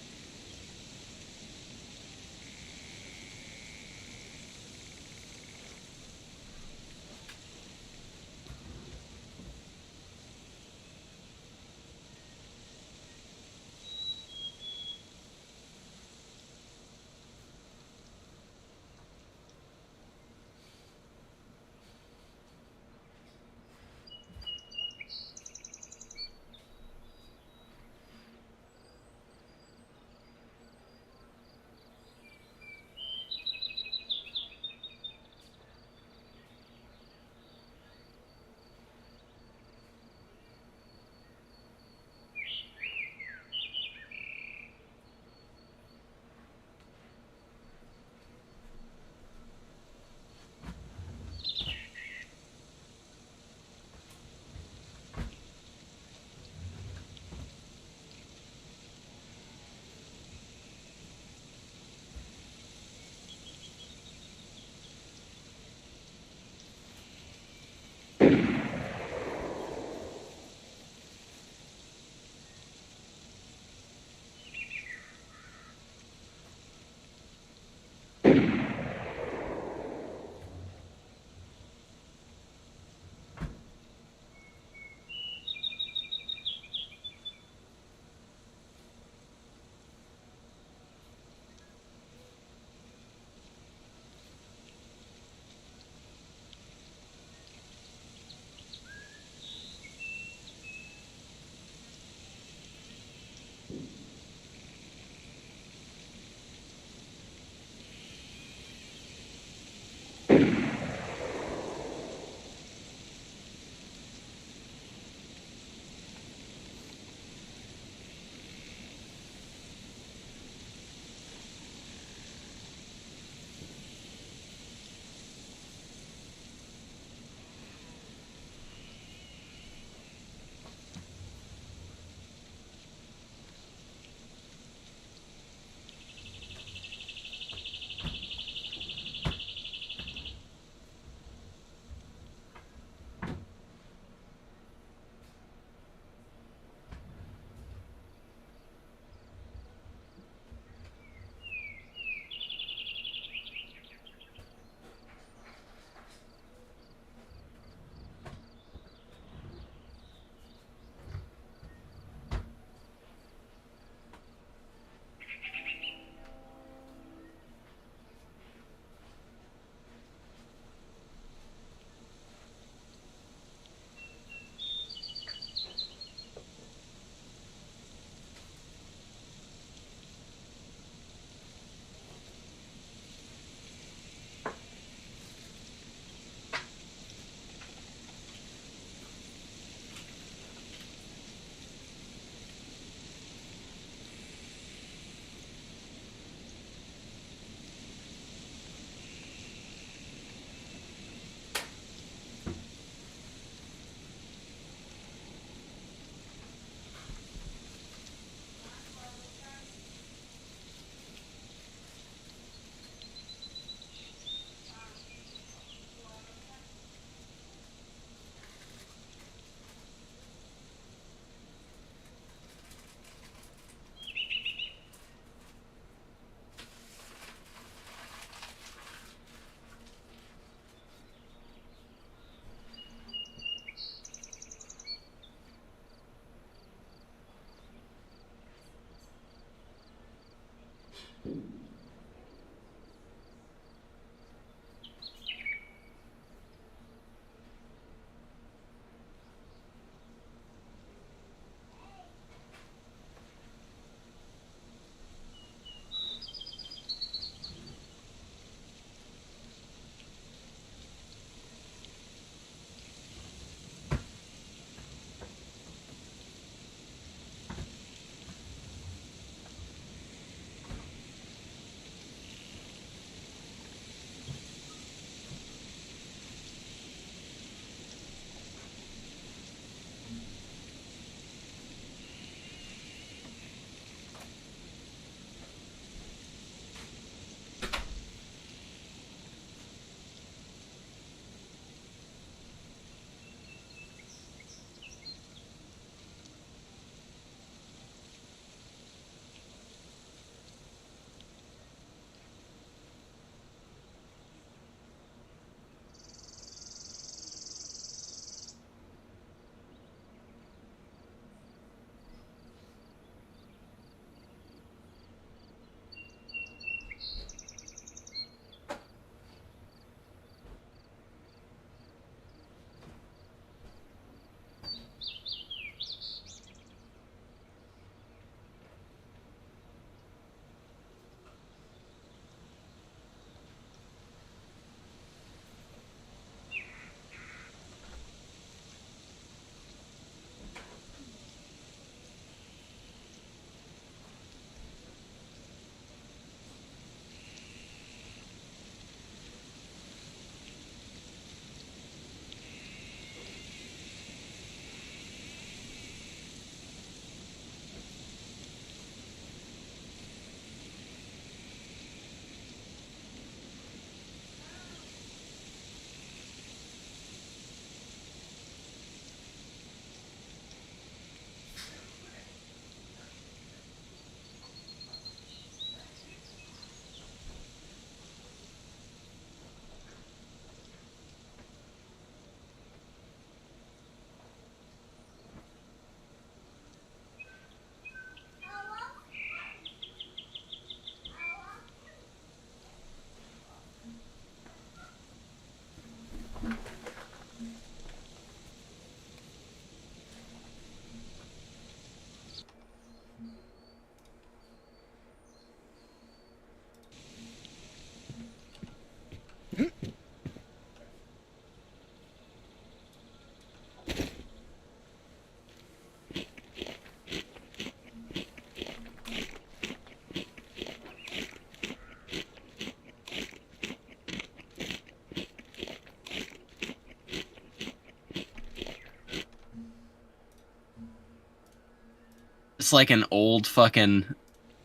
B: just like an old fucking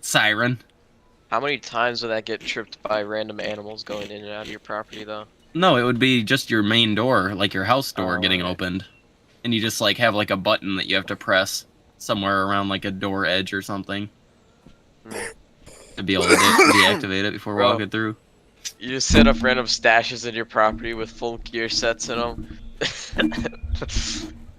B: siren.
D: How many times would that get tripped by random animals going in and out of your property, though?
B: No, it would be just your main door, like your house door getting
D: okay.
B: opened. And you just like have like a button that you have to press somewhere around like a door edge or something. To be able to deactivate it before
D: Bro.
B: walking through.
D: You just set up random stashes in your property with full gear sets in them.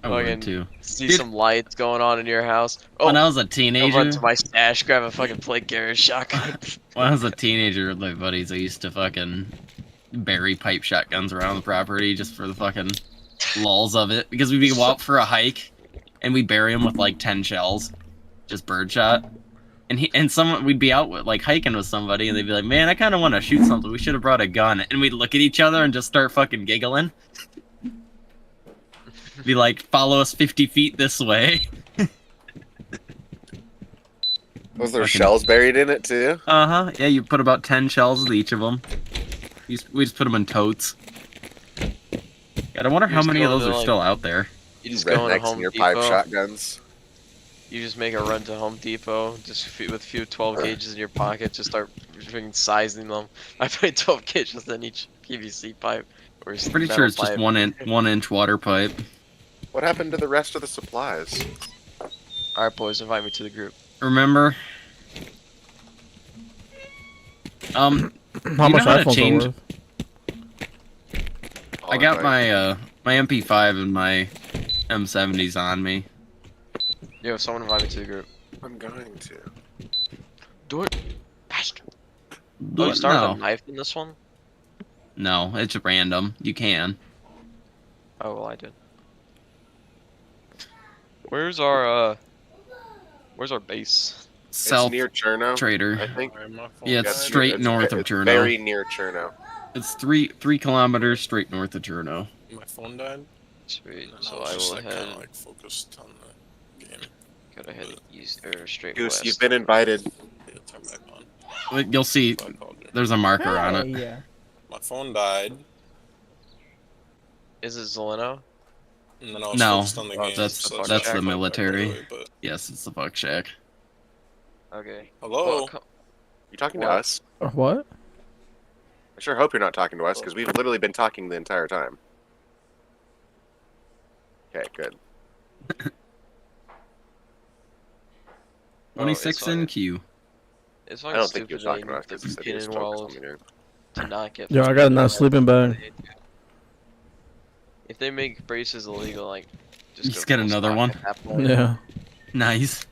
B: I would
D: Fucking
B: too.
D: see
B: Dude.
D: some lights going on in your house. Oh,
B: When I was a
D: I'll
B: teenager,
D: run to my stash, grab a fucking plate carrier shotgun.
B: when I was a teenager with my buddies, I used to fucking bury pipe shotguns around the property just for the fucking lulls of it. Because we'd go out for a hike, and we'd bury them with like 10 shells, just birdshot. And someone we'd be out with, like hiking with somebody, and they'd be like, "Man, I kind of want to shoot something. We should have brought a gun." And we'd look at each other and just start fucking giggling. Be like, "Follow us 50 feet this way."
C: Was there
B: Fucking-
C: shells buried in it too?
B: Uh-huh. Yeah, you put about 10 shells in each of them. We just put them in totes. God, I wonder how
D: just
B: many of
D: go
B: those
D: to,
B: are
D: like-
B: still out there.
D: You just go into
C: Rednecks
D: Home
C: and your pipe
D: Depot.
C: shotguns.
D: You just make a run to Home Depot, just with a few 12 gauges in your pocket, just start freaking sizing them. I put 12 gauges in each PVC pipe. Or
B: Pretty sure it's just 1 inch water pipe.
C: What happened to the rest of the supplies?
D: Alright, boys, invite me to the group.
B: Remember?
A: How
B: you
A: much
B: know how to
A: iPhones
B: change-
A: are worth?
B: I got my my MP5 and my M70s on me.
D: Yo, someone invite me to the group.
C: I'm going to.
D: Do it. Bastard. Oh,
B: But
D: you started
B: no,
D: a knife in this one?
B: no, it's random. You can.
D: Oh, well, I did. Where's our base?
B: Self
C: It's near Cherno, I
B: trader.
C: think.
E: Alright, my phone
B: Yeah, it's
E: died.
B: straight north of
C: it's
B: Cherno.
C: Very near Cherno.
B: It's 3 kilometers straight north of Cherno.
E: My phone died.
D: Sweet.
E: And
D: So
E: was
D: I
E: just,
D: will
E: like,
D: head.
E: kinda, like, focused on the game.
D: Go ahead and use straight
C: Goose,
D: west.
C: you've been invited.
E: Yeah, turn back on.
B: Like, you'll see,
E: So I called you.
B: there's a marker on it.
F: Yeah.
E: My phone died,
D: Is it Zeleno?
E: and then I was
B: No,
E: focused on the
D: oh,
E: game.
B: that's-
E: so
B: that's
E: I
B: the
E: called back right
B: military.
E: away, but
B: Yes, it's the fuck shack.
D: Okay.
E: hello.
D: Well,
C: You talking to
D: What?
C: us?
A: What?
C: I sure hope you're not talking to us, because we've literally been talking the entire time. Okay, good.
B: 26
D: it's
B: in
D: fine.
B: queue.
D: It's
C: I
D: fucking
C: don't think he
D: stupid
C: was talking
D: that
C: about us
D: you
C: because he
D: have
C: said
D: to
C: he was
D: pin in
C: focused on
D: walls
C: the game.
D: to not get.
A: Yo, I got a nice sleeping bag.
D: If they make braces illegal, like,
B: Just
D: go
B: get
D: full
B: another
D: stock
B: one.
D: at that point.
A: Yeah.
B: Nice.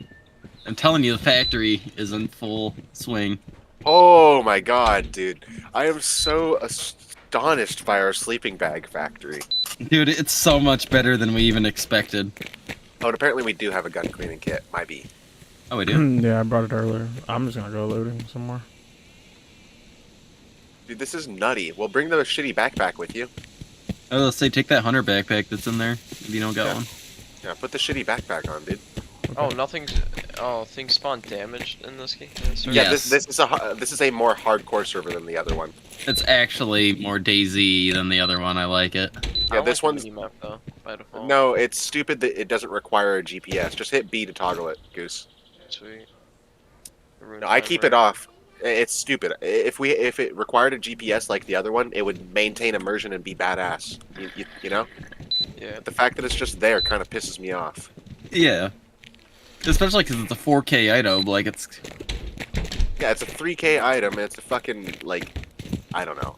B: I'm telling you, the factory is in full swing.
C: Oh my god, dude. I am so astonished by our sleeping bag factory.
B: Dude, it's so much better than we even expected.
C: Oh, and apparently we do have a gun cleaning kit. Might be.
B: Oh, we do?
A: Yeah, I brought it earlier. I'm just gonna go looting somewhere.
C: Dude, this is nutty. Well, bring the shitty backpack with you.
B: Oh, let's say take that hunter backpack that's in there, if you don't got
C: Yeah.
B: one.
C: Yeah, put the shitty backpack on, dude.
D: Oh, nothing's. Oh, things spawn damaged in this game.
C: Yeah,
B: Yes.
C: this is a more hardcore server than the other one.
B: It's actually more DayZ than the other one. I like it.
C: Yeah, this one's
D: map though by default.
C: no. It's stupid that it doesn't require a GPS. Just hit B to toggle it, Goose.
D: Sweet.
C: No, I keep it off. It's stupid. If it required a GPS like the other one, it would maintain immersion and be badass. You know.
D: Yeah.
C: But the fact that it's just there kind of pisses me off.
B: Yeah. Especially because it's a 4K item. Like, it's...
C: Yeah, it's a 3K item. And it's a fucking like, I don't know.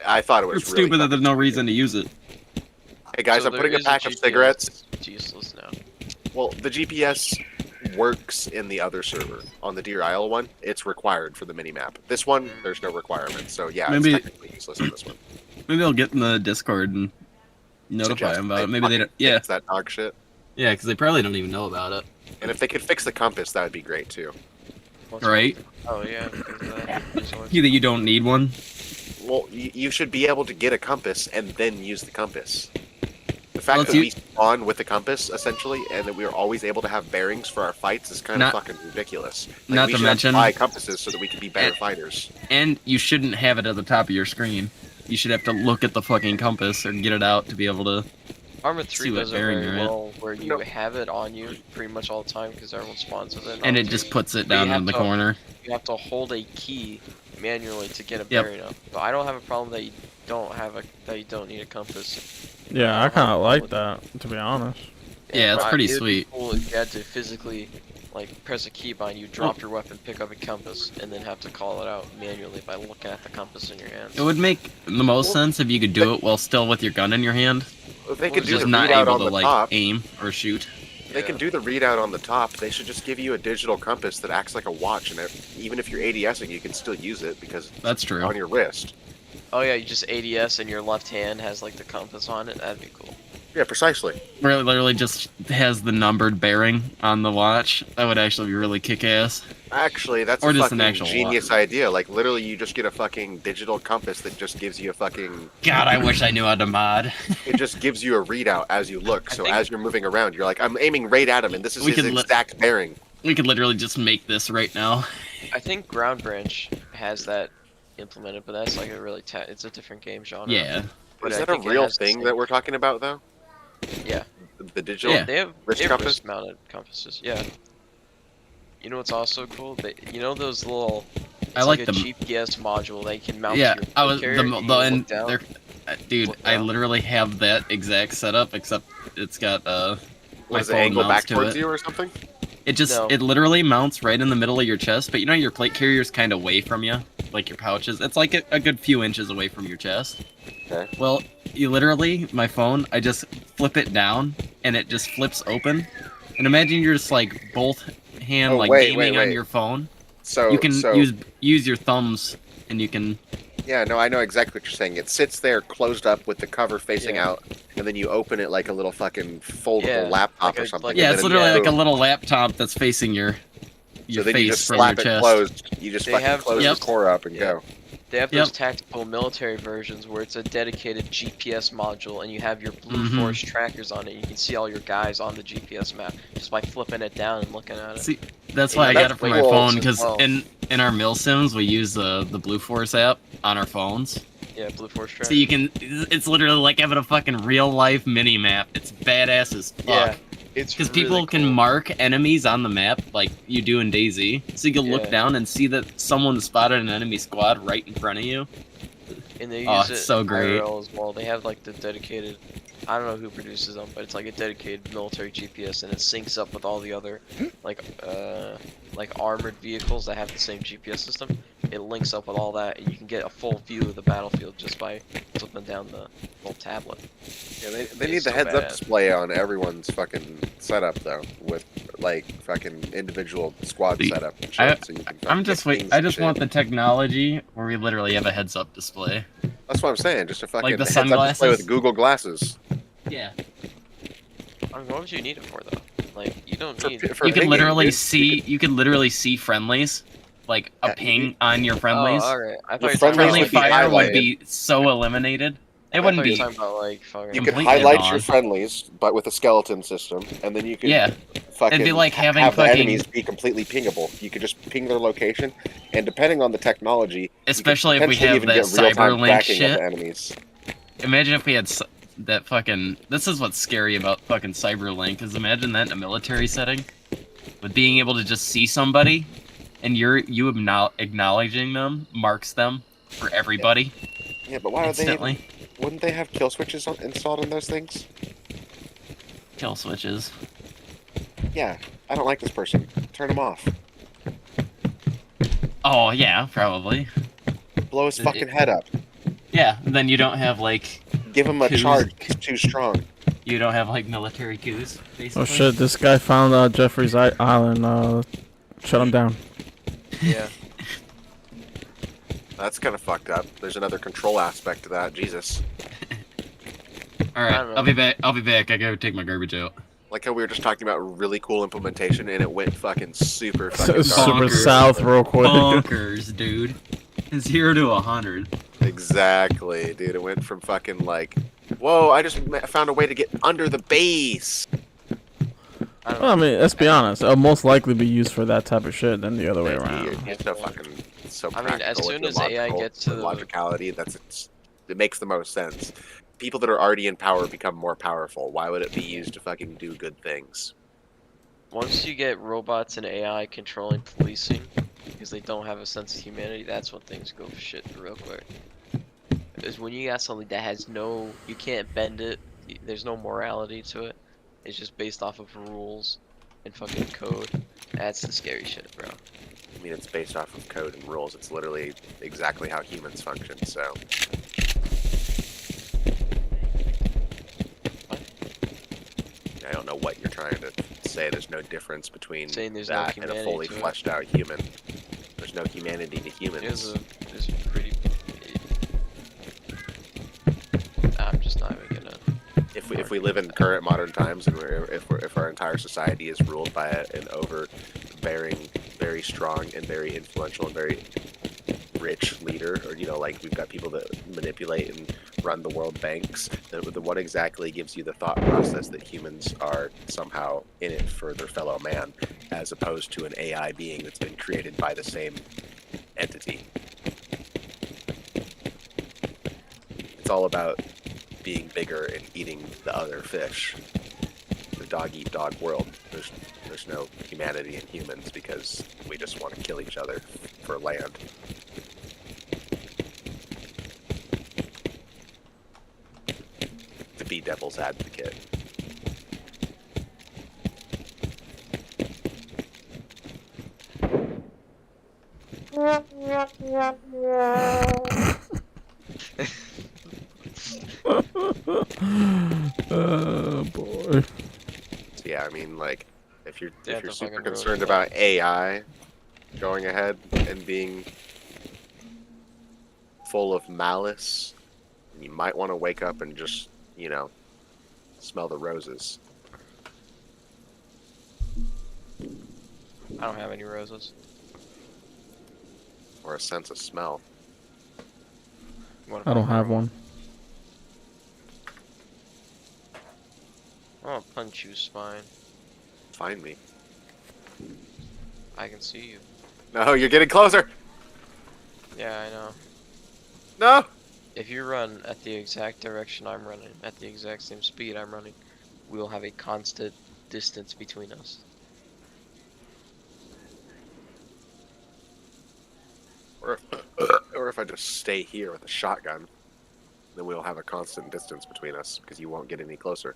C: I thought it was
B: It's
C: really
B: stupid that there's no
C: fucking
B: reason to use it.
C: Hey guys,
D: So
C: I'm
D: there
C: putting a
D: is
C: pack of
D: GPS.
C: cigarettes.
D: It's useless now.
C: Well, the GPS works in the other server. On the Deer Isle one, it's required for the minimap. This one, there's no requirement. So yeah,
B: Maybe-
C: it's technically useless on this one.
B: Maybe I'll get in the Discord and notify
C: Suggest
B: them about
C: they
B: it. Maybe they don't...
C: fucking
B: Yeah.
C: fix that dog shit.
B: Yeah, because they probably don't even know about it.
C: And if they could fix the compass, that would be great too.
D: What's
B: Right?
D: Oh yeah. Because of that. There's always-
B: You think you don't need one?
C: Well, you should be able to get a compass and then use the compass. The fact
B: Well,
C: that
B: it's
C: we spawn with the compass, essentially, and that we are always able to have bearings for our fights is kind of
B: Not-
C: fucking ridiculous.
B: not
C: we
B: to
C: should
B: mention-
C: buy compasses so that we can be better
B: And-
C: fighters.
B: And you shouldn't have it at the top of your screen. You should have to look at the fucking compass or get it out to be able to
D: Arma
B: See
D: 3
B: what
D: does it
B: bearing
D: very
B: you're at.
D: well, where you
C: Nope.
D: have it on you pretty much all the time because everyone spawns with it.
B: And it
D: Arma
B: just
D: 3,
B: puts it
D: But you
B: down in
D: have
B: the
D: to-
B: corner.
D: you have to hold a key manually to get a
B: Yep.
D: bearing up. But I don't have a problem that you don't need a compass.
A: Yeah, I
D: don't
A: kind
D: have a
A: of
D: problem
A: like
D: with
A: that, to be honest.
B: Yeah, it's
D: but
B: pretty
D: it would be
B: sweet.
D: cool if you had to physically, like, press a key bind, you drop your weapon, pick up a compass, and then have to call it out manually by looking at the compass in your hands.
B: It would make the most
C: Well,
B: sense if you could do it while still with your gun in your hand.
C: They could do
B: Just
C: the
B: not
C: readout
B: able
C: on
B: to
C: the
B: like
C: top.
B: aim or shoot.
C: They can do the readout on the top. They should just give you a digital compass that acts like a watch, and even if you're ADSing, you can still use it because it's
B: That's true.
C: on your wrist.
D: Oh yeah, you just ADS and your left hand has like the compass on it. That'd be cool.
C: Yeah, precisely.
B: Where it literally just has the numbered bearing on the watch. That would actually be really kick-ass.
C: Actually, that's
B: Or
C: a
B: just an
C: fucking
B: actual
C: genius idea. Like, literally, you just get a fucking digital compass that just gives you a fucking...
B: God, I wish I knew how to mod.
C: It just gives you a readout as you look.
D: I
C: So
D: think-
C: as you're moving around, you're like, I'm aiming right at him, and this is
B: We
C: his
B: could li-
C: exact bearing.
B: We could literally just make this right now.
D: I think Ground Branch has that implemented, but that's like a really it's a different game genre.
B: Yeah.
D: But
C: Is
D: I
C: that a
D: think it
C: real
D: has the
C: thing
D: same-
C: that we're talking about, though?
D: Yeah.
C: The digital?
B: Yeah.
D: They have
C: Wrist compass?
D: wrist-mounted compasses. Yeah. You know what's also cool? You know those little. It's
B: I like
D: a
B: them.
D: GPS module they can mount
B: Yeah,
D: to your
B: I was
D: carrier,
B: the
D: you can
B: and
D: look down.
B: they're, dude.
D: Look
B: I
D: down.
B: literally have that exact setup, except it's got my
C: What does it
B: phone
C: angle
B: mounts
C: back
B: to
C: towards
B: it.
C: you or something?
B: It just
D: No.
B: it literally mounts right in the middle of your chest, but you know your plate carrier's kind of away from you, like your pouches. It's like a good few inches away from your chest.
C: Okay.
B: Well, you literally, my phone, I just flip it down and it just flips open. And imagine you're just like both hand
C: Oh,
B: like
C: wait,
B: gaming
C: wait,
B: on
C: wait.
B: your phone.
C: So
B: You can
C: so,
B: use your thumbs and you can
C: yeah, no, I know exactly what you're saying. It sits there closed up with the cover facing
D: Yeah.
C: out, and then you open it like a little fucking foldable
D: Yeah,
C: laptop
D: like
C: or
D: a-
C: something.
D: like
B: yeah,
C: and
B: it's
C: then
B: literally like a
C: boom.
B: little laptop that's facing your
C: So then you
B: face
C: just
B: from
C: slap
B: your
C: it
B: chest.
C: closed. You just
D: They
C: fucking
D: have-
C: close
B: Yep.
C: the core up and
D: Yeah.
C: go.
D: They have
B: Yep.
D: those tactical military versions where it's a dedicated GPS module and you have your Blue
B: Mhm.
D: Force trackers on it. You can see all your guys on the GPS map just by flipping it down and looking at it.
B: See, that's
D: Yeah,
B: why I
C: that's
B: got it for
C: way
B: my
C: cool
B: phone
D: as
B: because
D: well.
B: in our mill sims we use the Blue Force app on our phones.
D: Yeah, Blue Force tracker.
B: So you can, it's literally like having a fucking real life mini map. It's badass as
D: Yeah,
B: fuck.
D: it's
B: Because
D: really
B: people can
D: cool.
B: mark enemies on the map like you do in DayZ. So you can look
D: Yeah.
B: down and see that someone spotted an enemy squad right in front of you.
D: And they use
B: Oh,
D: it
B: it's so great.
D: IRL as well. They have like the dedicated. I don't know who produces them, but it's like a dedicated military GPS, and it syncs up with all the other like armored vehicles that have the same GPS system. It links up with all that, and you can get a full view of the battlefield just by flipping down the little tablet.
C: Yeah, they
D: It's
C: need the
D: so
C: heads-up
D: badass.
C: display on everyone's fucking setup though, with like fucking individual squad
B: See,
C: setup. And shit,
B: I-
C: so you can
B: I'm
C: fucking
B: just
C: get
B: wait.
C: pings
B: I
C: and
B: just
C: shit.
B: want the technology where we literally have a heads up display.
C: That's what I'm saying. Just a fucking
B: Like the
C: heads-up display
B: sunglasses?
C: with Google glasses.
B: Yeah.
D: I mean, what would you need it for though? Like, you don't
C: For
D: need.
C: pi- for
B: You can
C: pinging,
B: literally
C: dude.
B: see. You can literally see friendlies, like a
C: Yeah,
B: ping on your
D: Oh,
B: friendlies.
D: alright. I
C: The
D: thought you were talking
C: friendlies
B: Friendly
C: would be
B: fire would
C: highlighted.
B: be so eliminated. It
D: I
B: wouldn't
D: thought you
B: be.
D: were talking about like fucking.
C: You could
B: completely
C: highlight
B: gone.
C: your friendlies, but with a skeleton system, and then you could
B: Yeah.
C: fucking
B: It'd be like having
C: have the
B: fucking-
C: enemies be completely pingable. You could just ping their location, and depending on the technology, you could
B: Especially if we
C: potentially
B: have
C: even
B: that
C: get real-time
B: cyberlink
C: tracking of
B: shit.
C: the enemies.
B: Imagine if we had that fucking. This is what's scary about fucking cyberlink. Is imagine that in a military setting, with being able to just see somebody, and you acknowledging them marks them for everybody
C: Yeah, but why would they?
B: instantly.
C: Wouldn't they have kill switches installed on those things?
B: Kill switches.
C: Yeah, I don't like this person. Turn him off.
B: Oh yeah, probably.
C: Blow his
B: It-
C: fucking head up.
B: Yeah. Then you don't have like
C: Give him a
B: Who's-
C: charge. He's too strong.
B: you don't have like military coups. Basically.
A: Oh shit! This guy found Jeffrey's island. Shut him down.
D: Yeah.
C: That's kind of fucked up. There's another control aspect to that. Jesus.
B: All
D: I
B: right,
D: don't know.
B: I'll be back. I'll be back. I gotta take my garbage out.
C: Like how we were just talking about really cool implementation, and it went fucking super fucking
A: Super
C: dark.
B: bonkers.
A: south, real quick.
B: Bonkers, dude. 0 to 100.
C: Exactly, dude. It went from fucking like, whoa, I just found a way to get under the base.
D: I don't
A: Well, I
D: know.
A: mean, let's be honest. It'll most likely be used for that type of shit than the other way
C: You're
A: around.
C: so fucking so
D: I mean, as
C: practical with
D: soon
C: your
D: as AI
C: logical-
D: gets to the-
C: logicality, it makes the most sense. people that are already in power become more powerful. Why would it be used to fucking do good things?
D: Once you get robots and AI controlling policing, because they don't have a sense of humanity, that's when things go shit real quick. Is when you got something that has no, you can't bend it. There's no morality to it. It's just based off of rules and fucking code. That's the scary shit, bro.
C: I mean, it's based off of code and rules. It's literally exactly how humans function. So. I don't know what you're trying to say. There's no difference between
D: Saying there's
C: that
D: no
C: and a
D: humanity
C: fully
D: to it.
C: fleshed out human. There's no humanity to humans.
D: There's pretty. I'm just not even gonna.
C: If we live in current modern times and if our entire society is ruled by an overbearing, very strong and very influential and very rich leader, or like we've got people that manipulate and run the world banks, then what exactly gives you the thought process that humans are somehow in it for their fellow man, as opposed to an AI being that's been created by the same entity? It's all about being bigger and eating the other fish. The dog-eat-dog world. There's no humanity in humans because we just want to kill each other for land. To be devil's advocate.
A: Oh boy.
C: So yeah, I mean, like, if you're
D: They have
C: super
D: to fucking ruin
C: concerned
D: the
C: about
D: lives.
C: AI going ahead and being full of malice, you might want to wake up and just, smell the roses.
D: I don't have any roses.
C: Or a sense of smell.
D: What if
A: I don't have
D: grow
A: one.
D: up? I'm gonna punch you, spine.
C: Find me.
D: I can see you.
C: No, you're getting closer!
D: Yeah, I know.
C: No!
D: If you run at the exact direction I'm running, at the exact same speed I'm running, we will have a constant distance between us.
C: Or if I just stay here with a shotgun, then we'll have a constant distance between us because you won't get any closer.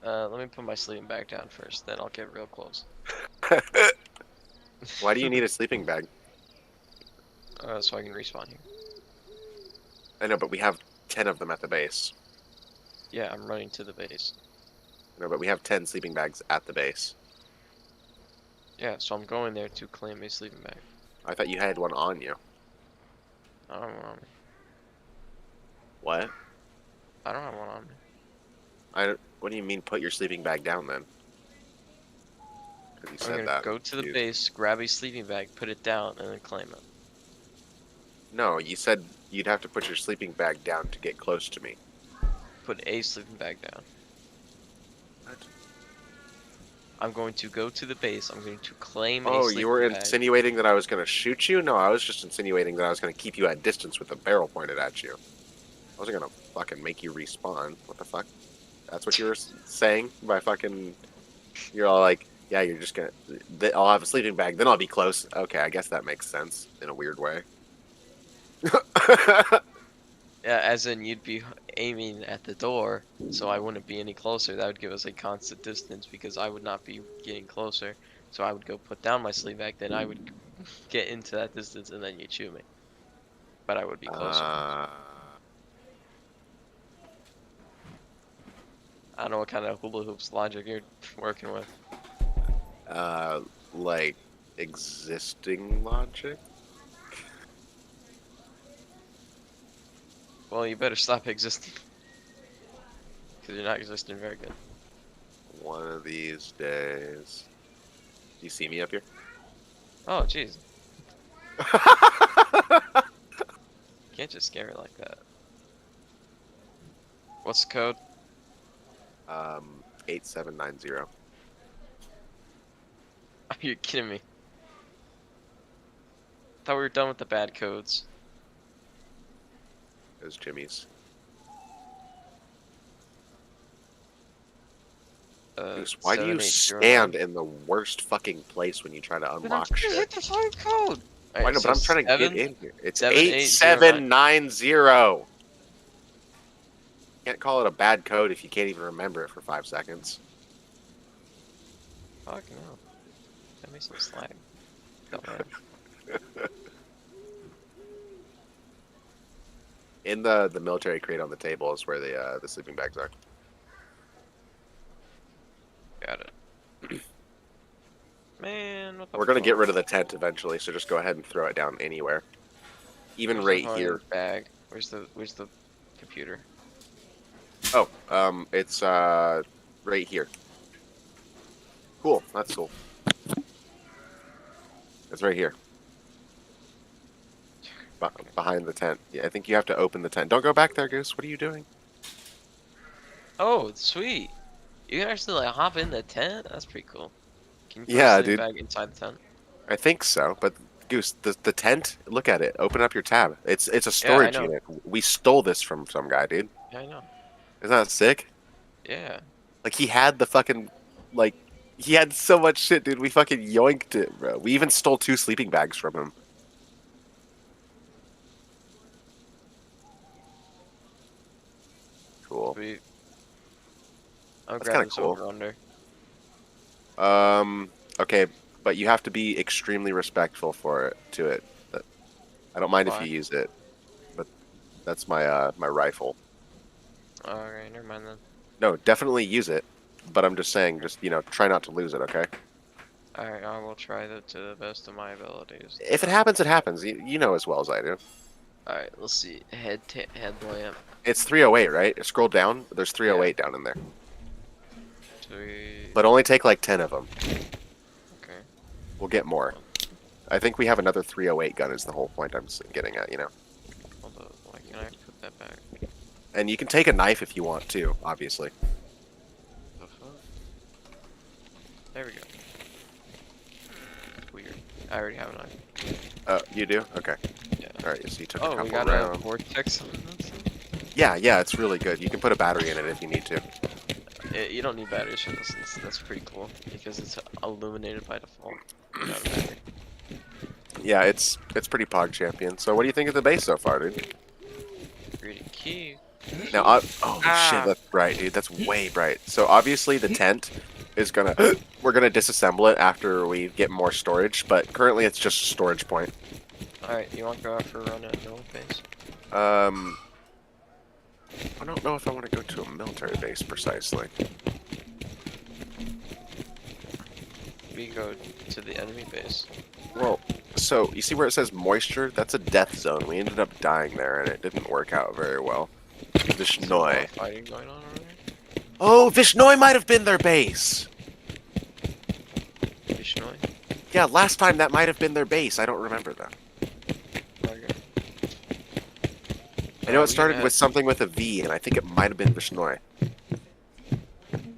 D: Let me put my sleeping bag down first, then I'll get real close.
C: Why do you need a sleeping bag?
D: So I can respawn here.
C: I know, but we have 10 of them at the base.
D: Yeah, I'm running to the base.
C: No, but we have 10 sleeping bags at the base.
D: Yeah, so I'm going there to claim a sleeping bag.
C: I thought you had one on you.
D: I don't have one on me.
C: What?
D: I don't have one on me.
C: What do you mean put your sleeping bag down then? Because you
D: I'm
C: said
D: gonna
C: that.
D: go to the
C: Dude.
D: base, grab a sleeping bag, put it down, and then claim it.
C: No, you said you'd have to put your sleeping bag down to get close to me.
D: Put a sleeping bag down.
C: What?
D: I'm going to go to the base. I'm going to claim a
C: Oh,
D: sleeping
C: you were
D: bag.
C: insinuating that I was going to shoot you? No, I was just insinuating that I was going to keep you at distance with the barrel pointed at you. I wasn't going to fucking make you respawn. What the fuck? That's what you were saying by fucking... You're all like, yeah, you're just going to... I'll have a sleeping bag, then I'll be close. Okay, I guess that makes sense in a weird way.
D: Yeah, as in you'd be aiming at the door, so I wouldn't be any closer. That would give us a constant distance because I would not be getting closer. So I would go put down my sleeping bag, then I would get into that distance, and then you'd shoot me. But I would be closer. I don't know what kind of hula hoops logic you're working with.
C: like existing logic?
D: Well, you better stop existing. Because you're not existing very good.
C: One of these days. Do you see me up here?
D: Oh, jeez. You can't just scare me like that. What's the code?
C: 8790.
D: Are you kidding me? Thought we were done with the bad codes.
C: as Jimmy's. Goose, why do you
D: 7809.
C: stand in the worst fucking place when you try to
D: Dude, I'm
C: unlock
D: trying to
C: shit?
D: hit the fucking code.
C: I know,
D: Alright,
C: but
D: so
C: I'm trying to get
D: 7,
C: in here. It's
D: 7809.
C: 8790. Can't call it a bad code if you can't even remember it for 5 seconds.
D: Fucking hell. Send me some slack.
C: In the military crate on the table is where the sleeping bags are.
D: Got it. Man, what the
C: We're gonna
D: fuck?
C: get rid of the tent eventually, so just go ahead and throw it down anywhere. Even
D: Where's the
C: right
D: fucking
C: here.
D: Bag. Where's the computer?
C: Oh, it's right here. Cool, that's cool. It's right here. Behind the tent. Yeah, I think you have to open the tent. Don't go back there, Goose. What are you doing?
D: Oh, sweet. You can actually like hop in the tent. That's pretty cool. Can you put
C: Yeah,
D: a sleeping
C: dude.
D: bag inside the tent?
C: I think so, but Goose, the tent. Look at it. Open up your tab. It's a storage
D: know.
C: unit. We stole this from some guy, dude.
D: Yeah, I know.
C: Isn't that sick?
D: Yeah.
C: Like he had the fucking like he had so much shit, dude. We fucking yoinked it, bro. We even stole 2 sleeping bags from him. Cool.
D: Sweet. I'll
C: That's
D: grab
C: kinda
D: this
C: cool.
D: over under.
C: Okay, but you have to be extremely respectful to it. I don't mind
D: Why?
C: if you use it, but that's my my rifle.
D: Alright, never mind then.
C: No, definitely use it, but I'm just saying, just try not to lose it, okay?
D: Alright, I will try that to the best of my abilities.
C: If it happens, it happens. You know as well as I do.
D: Alright, let's see. Headlamp.
C: It's 308, right? Scroll down. There's 308 down in there,
D: Sweet.
C: but only take like 10 of them.
D: Okay.
C: We'll get more. I think we have another 308 gun. Is the whole point I'm getting at,
D: Hold up. Why can't I put that back?
C: And you can take a knife if you want to, obviously.
D: The fuck? There we go. Weird. I already have a knife.
C: You do? Okay.
D: Yeah.
C: All right. So you took a
D: Oh,
C: couple
D: we got a
C: rounds.
D: vortex on this?
C: Yeah, it's really good. You can put a battery in it if you need to.
D: You don't need batteries for this. That's pretty cool because it's illuminated by default without a battery.
C: Yeah, it's pretty pog champion. So what do you think of the base so far, dude?
D: Pretty cute.
C: Now, oh shit, that's bright, dude. That's way bright. So obviously the tent is gonna, we're gonna disassemble it after we get more storage. But currently it's just a storage point.
D: All right, you want to go out for a run at no base?
C: I don't know if I want to go to a military base precisely.
D: We go to the enemy base.
C: Well, so you see where it says moisture? That's a death zone. We ended up dying there, and it didn't work out very well.
D: There's a lot
C: Vishnoi.
D: of fighting going on over
C: Oh, Vishnoi might have been their base.
D: there. Vishnoi?
C: Yeah, last time that might have been their base. I don't remember though.
D: Okay.
C: I know
D: we
C: it started
D: can
C: with something with a V, and I think it might have been Vishnoi.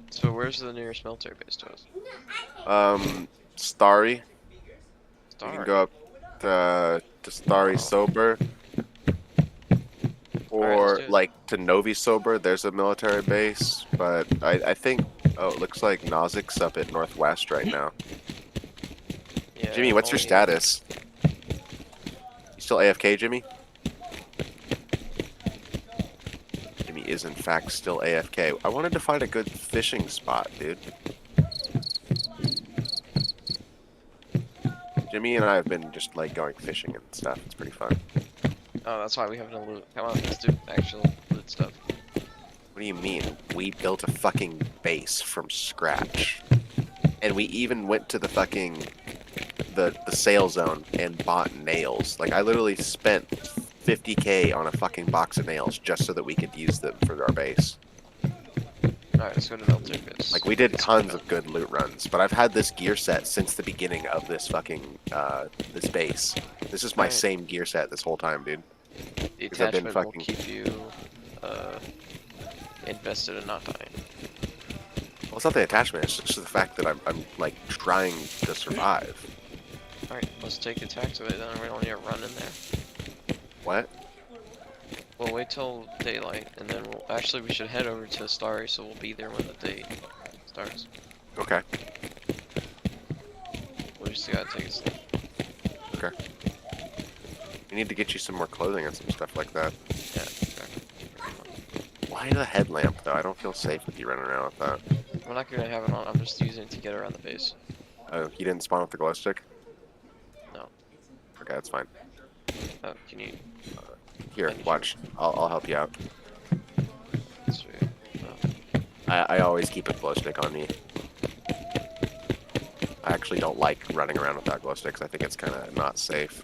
D: So where's the nearest military base to us?
C: Starry. You
D: Star.
C: can go up to Starry
D: Oh.
C: Sober.
D: Alright,
C: Or
D: let's do it.
C: like to Novi Sober, there's a military base, but I think it looks like Nozik's up at Northwest right now.
D: Yeah,
C: Jimmy, what's your
D: only-
C: status? You still AFK, Jimmy? Jimmy is in fact still AFK. I wanted to find a good fishing spot, dude. Jimmy and I have been just like going fishing and stuff. It's pretty fun.
D: Oh, that's why we have no loot. Come on, let's do actual loot stuff.
C: What do you mean? We built a fucking base from scratch. And we even went to the fucking the sale zone and bought nails. Like I literally spent 50k on a fucking box of nails just so that we could use them for our base.
D: Alright, let's go to military base.
C: Like we did tons of good loot runs, but I've had this gear set since the beginning of this fucking this base. This is my
D: Right.
C: same gear set this whole time, dude.
D: The
C: 'cause I've been
D: attachment
C: fucking-
D: will keep you invested and not dying.
C: Well, it's not the attachment, it's just the fact that I'm like trying to survive.
D: Alright, let's take attacks of it, then we don't need to run in there.
C: What?
D: We'll wait till daylight, and then actually we should head over to Starry, so we'll be there when the day starts.
C: Okay.
D: We just gotta take a sleep.
C: Okay. We need to get you some more clothing and some stuff like that.
D: Yeah, exactly.
C: Why the headlamp though? I don't feel safe with you running around with that.
D: We're not gonna have it on. I'm just using it to get around the base.
C: Oh, you didn't spawn with the glow stick?
D: No.
C: Okay, that's fine.
D: Oh, can you?
C: Here, watch. I'll help you out.
D: Sweet. Oh.
C: I always keep a glow stick on me. I actually don't like running around without glow sticks. I think it's kind of not safe.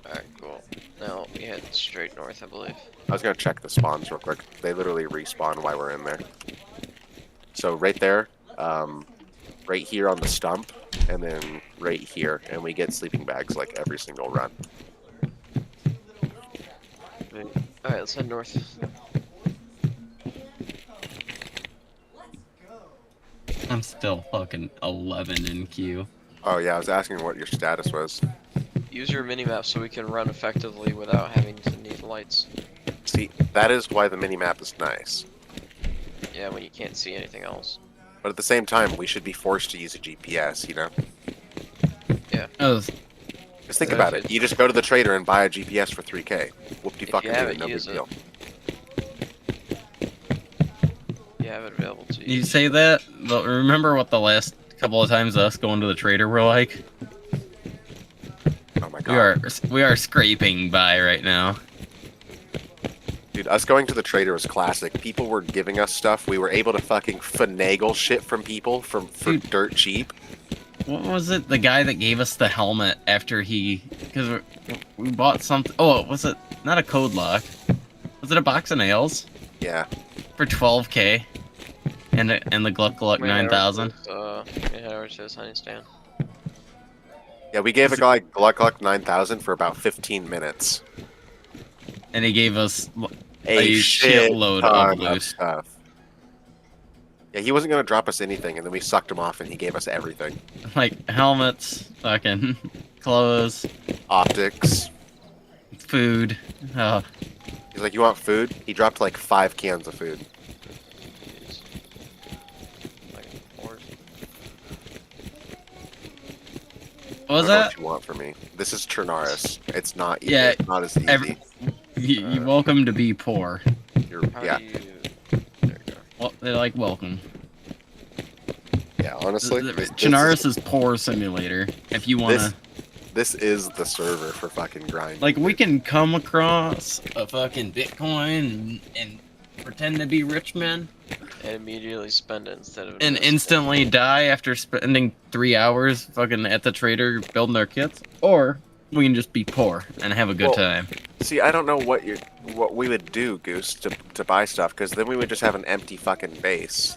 D: Alright, cool. Now we head straight north, I believe.
C: I was gonna check the spawns real quick. They literally respawn while we're in there. So right there, right here on the stump, and then right here, and we get sleeping bags like every single run.
D: Alright, let's head north.
B: I'm still fucking 11 in queue.
C: Oh yeah, I was asking what your status was.
D: Use your minimap so we can run effectively without having to need lights.
C: See, that is why the minimap is nice.
D: Yeah, when you can't see anything else.
C: But at the same time, we should be forced to use a GPS, you know?
B: Oh,
C: Just think about it. You just go to the trader and buy a GPS for 3K. Whoop-de fucking
D: have
C: do
D: it,
C: it, no big
D: use it.
C: deal.
D: You have it available to
B: you
D: you.
B: say that, but remember what the last couple of times us going to the trader were like?
C: Oh my god.
B: We are scraping by right now.
C: Dude, us going to the trader was classic. People were giving us stuff. We were able to fucking finagle shit from people for
B: Dude.
C: dirt cheap.
B: What was it? The guy that gave us the helmet after because we bought something. Oh, was it not a code lock? Was it a box of nails
C: Yeah.
B: for 12K? And the Gluck Gluck 9000.
D: Head over to this honey stand.
C: Yeah, we gave a guy Gluck Gluck 9000 for about 15 minutes.
B: And he gave us
C: A
B: shitload
C: ton
B: of loot.
C: stuff. Yeah, he wasn't gonna drop us anything, and then we sucked him off, and he gave us everything.
B: Like helmets, fucking clothes,
C: Optics.
B: food. Oh,
C: He's like, "You want food?" He dropped like 5 cans of food.
D: Jeez. Like, or-
B: what was
C: I don't know
B: that?
C: what you want from me? This is Trinaris. It's not easy.
B: Yeah,
C: It's not as easy.
B: You're welcome to be poor.
D: How
C: Yeah,
D: do you... There you go.
B: Well, they're like welcome.
C: yeah. Honestly,
B: Chinaris is poor simulator. If you wanna,
C: this is the server for fucking grind.
B: like, we can come across a fucking Bitcoin and pretend to be rich men
D: And immediately spend it instead of...
B: and instantly die after spending 3 hours fucking at the trader building our kits, or we can just be poor and have a good
C: Well,
B: time.
C: See, I don't know what we would do, Goose, to buy stuff, because then we would just have an empty fucking base.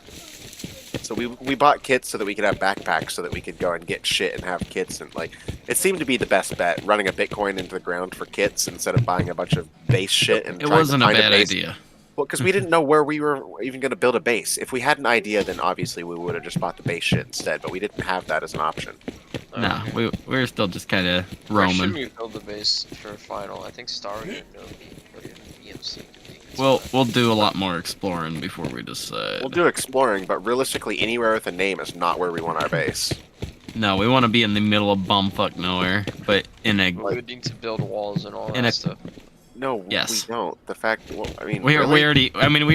C: So we bought kits so that we could have backpacks so that we could go and get shit and have kits, and like it seemed to be the best bet, running a Bitcoin into the ground for kits instead of buying a bunch of base shit and
B: It
C: trying
B: wasn't
C: to
B: a
C: find
B: bad
C: base.
B: idea.
C: Well, because we didn't know where we were even going to build a base. If we had an idea, then obviously we would have just bought the base shit instead, but we didn't have that as an option.
B: Nah, we were still just kind of
D: Where should
B: roaming.
D: we build the base for final? I think Star would know EMC could be.
B: We'll do a lot more exploring before we decide.
C: We'll do exploring, but realistically, anywhere with a name is not where we want our base.
B: No, we want to be in the middle of bumfuck nowhere, but in a
D: We would need to build walls and all
B: In
D: that
B: a-
D: stuff.
C: No,
B: Yes.
C: we don't. The fact, well, I mean,
B: we
C: really?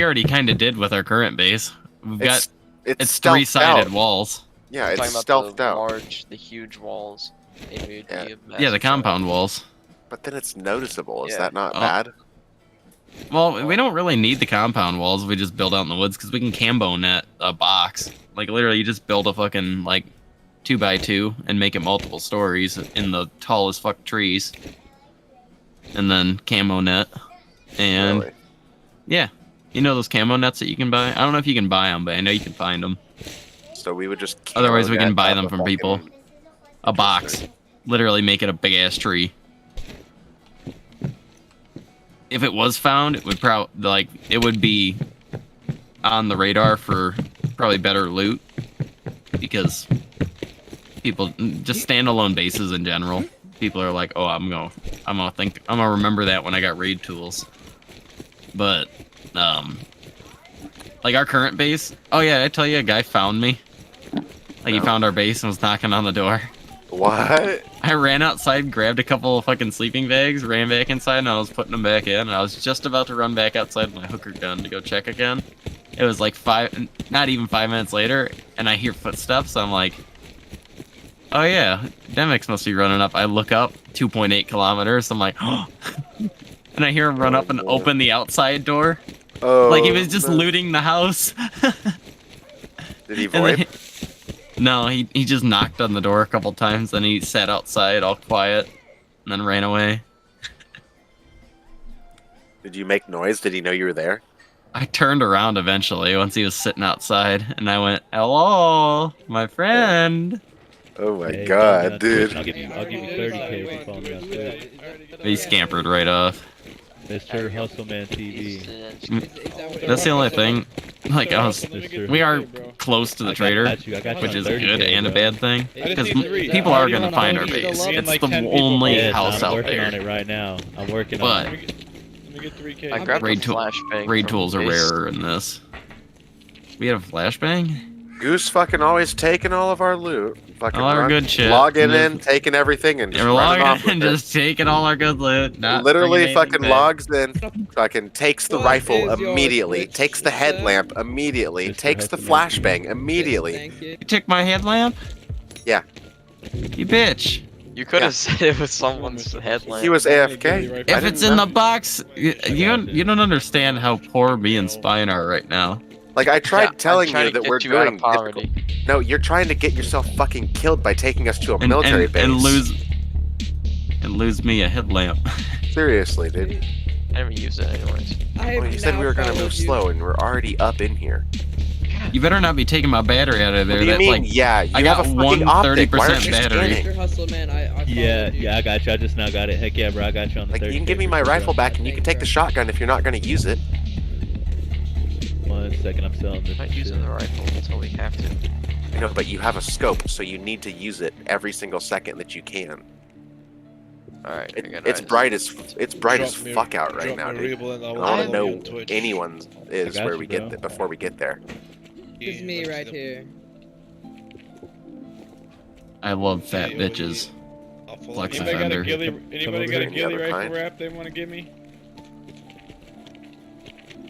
B: already kind of did with our current base. We've got it's
C: stealthed
B: three-sided
C: out.
B: walls.
C: Yeah,
D: I'm
C: it's
D: talking about
C: stealthed
D: the
C: out.
D: the huge walls. And we'd
C: Yeah.
D: be a
B: Yeah, the
D: massive
B: compound walls.
C: But then it's noticeable. Is
D: Yeah.
C: that not
B: Oh.
C: bad?
B: Well, we don't really need the compound walls. We just build out in the woods because we can cambo net a box. Like literally, you just build a fucking like 2x2 and make it multiple stories in the tallest fuck trees, and then camo net. And
C: Really?
B: yeah, you know those camo nets that you can buy. I don't know if you can buy them, but I know you can find them.
C: So we would just.
B: Otherwise, we
C: camo
B: can
C: net
B: buy
C: up
B: them
C: a
B: from
C: fucking-
B: people. A box, literally make it a big ass tree. If it was found, it would it would be on the radar for probably better loot because people just standalone bases in general. People are like, oh, I'm gonna remember that when I got raid tools. but like our current base. Oh yeah, I tell you, a guy found me. Like he
C: No.
B: found our base and was knocking on the door.
C: What?
B: I ran outside, grabbed a couple of fucking sleeping bags, ran back inside, and I was putting them back in. And I was just about to run back outside with my hooker gun to go check again. It was like not even 5 minutes later, and I hear footsteps. I'm like, oh yeah, Demix must be running up. I look up, 2.8 kilometers. I'm like, oh. And I hear him run up and open the outside door.
C: Oh,
B: Like he was just
C: no.
B: looting the house.
C: Did he
B: And
C: void?
B: then- No, he just knocked on the door a couple times, then he sat outside all quiet, and then ran away.
C: Did you make noise? Did he know you were there?
B: I turned around eventually once he was sitting outside, and I went, "Hello, my friend."
C: Oh my
F: Hey,
C: god,
F: I'll
C: dude.
F: give you 30K if you follow me on Twitch.
B: He scampered right off.
F: Mr. Hustleman TV.
B: That's the only thing. Like
F: Mr.
B: we are close to the trader,
F: I got you
B: which
F: on
B: is
F: 30K,
B: good and a
F: bro.
B: bad thing,
G: I just
B: because
G: need 3.
B: people
G: How
B: are
G: do you
B: gonna
G: wanna
B: find
G: hold
B: our
G: it?
B: base.
G: Me and
B: It's
G: like
B: the
G: 10 people
B: only
F: Yes,
B: house
F: I'm
B: out
F: working on
B: there.
F: it right now. I'm working
B: But
F: on
G: Let me get 3K.
D: I grabbed
B: Raid
D: a
B: tool-
D: flashbang.
B: raid
D: from
B: tools are
D: base.
B: rarer in this. We have a flashbang.
C: Goose fucking always taking all of our loot. Fucking
B: All our good shit.
C: Logging
B: And
C: in, taking everything, and just
B: We're
C: running off
B: logging
C: with
B: and
C: it.
B: just taking all our good loot. Not
C: Literally
B: bringing
C: fucking
B: anything back.
C: logs in, fucking takes the
G: What
C: rifle
G: is your
C: immediately,
G: Twitch
C: takes the headlamp immediately,
F: Mr.
C: takes the
F: Hustleman.
C: flashbang immediately.
G: Thank you.
B: You took my headlamp?
C: Yeah.
B: You bitch.
D: You could
C: Yeah.
D: have said it was someone's headlamp.
C: He was AFK.
B: If
C: didn't
B: it's in
C: know.
B: the box, you don't understand how poor me and Spine are right now.
C: Like I tried
D: Yeah,
C: telling
D: I'm trying
C: you
D: to
C: that
D: get
C: we're
D: you out
C: doing
D: of poverty.
C: difficult. No, you're trying to get yourself fucking killed by taking us to a military base.
B: And lose me a headlamp.
C: Seriously, dude.
D: I didn't even use it anyways.
C: Well, you said we were gonna move slow, and we're already up in here.
B: You better not be taking my battery out of there.
C: What do you
B: That's
C: mean?
B: like
C: Yeah, you
B: I
C: have
B: got
C: a fucking optic. Why aren't
B: 130%
C: you
B: battery.
C: scanning?
G: Mr. Hustle Man, I followed
F: Yeah,
G: you.
F: yeah, I got you. I just now got it. Heck yeah, bro. I got you on the
C: Like
F: 30K.
C: you can give me my
F: for sure,
C: rifle
F: bro.
C: back, and you can take the shotgun if you're not gonna use it.
F: 1 second, I'm selling this.
D: I'm not using the rifle until we have to.
C: I know, but you have a scope, so you need to use it every single second that you can.
D: Alright,
C: It's bright as fuck out right now, dude. I want to know anyone is
F: got
C: where
F: you,
C: we get
F: bro.
C: there before we get there.
G: This is me right here.
B: I love fat bitches. Flex offender.
G: Anybody got a
C: Any
G: ghillie
C: other
G: rifle
C: kind?
G: wrap they want to give me?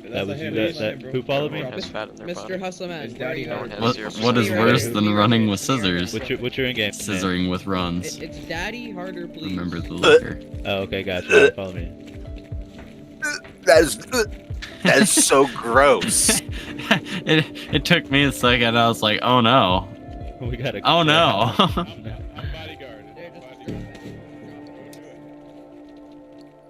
F: That was you that who followed me?
D: Has fat in their
G: Mr.
D: body.
G: Hustle Man,
D: Is
G: where are you
D: Daddy
G: going?
D: known
B: What,
D: as
B: what is
D: 0%
B: worse
D: battery?
B: than running with scissors?
F: What's your in-game? name?
B: Scissoring with runs.
G: It's Daddy Harder, please.
B: Remember the liquor.
F: Oh, okay, gotcha. Follow me.
C: That is so gross.
B: it took me a second. I was like, oh no.
F: We gotta.
B: Oh no.
G: I'm bodyguard.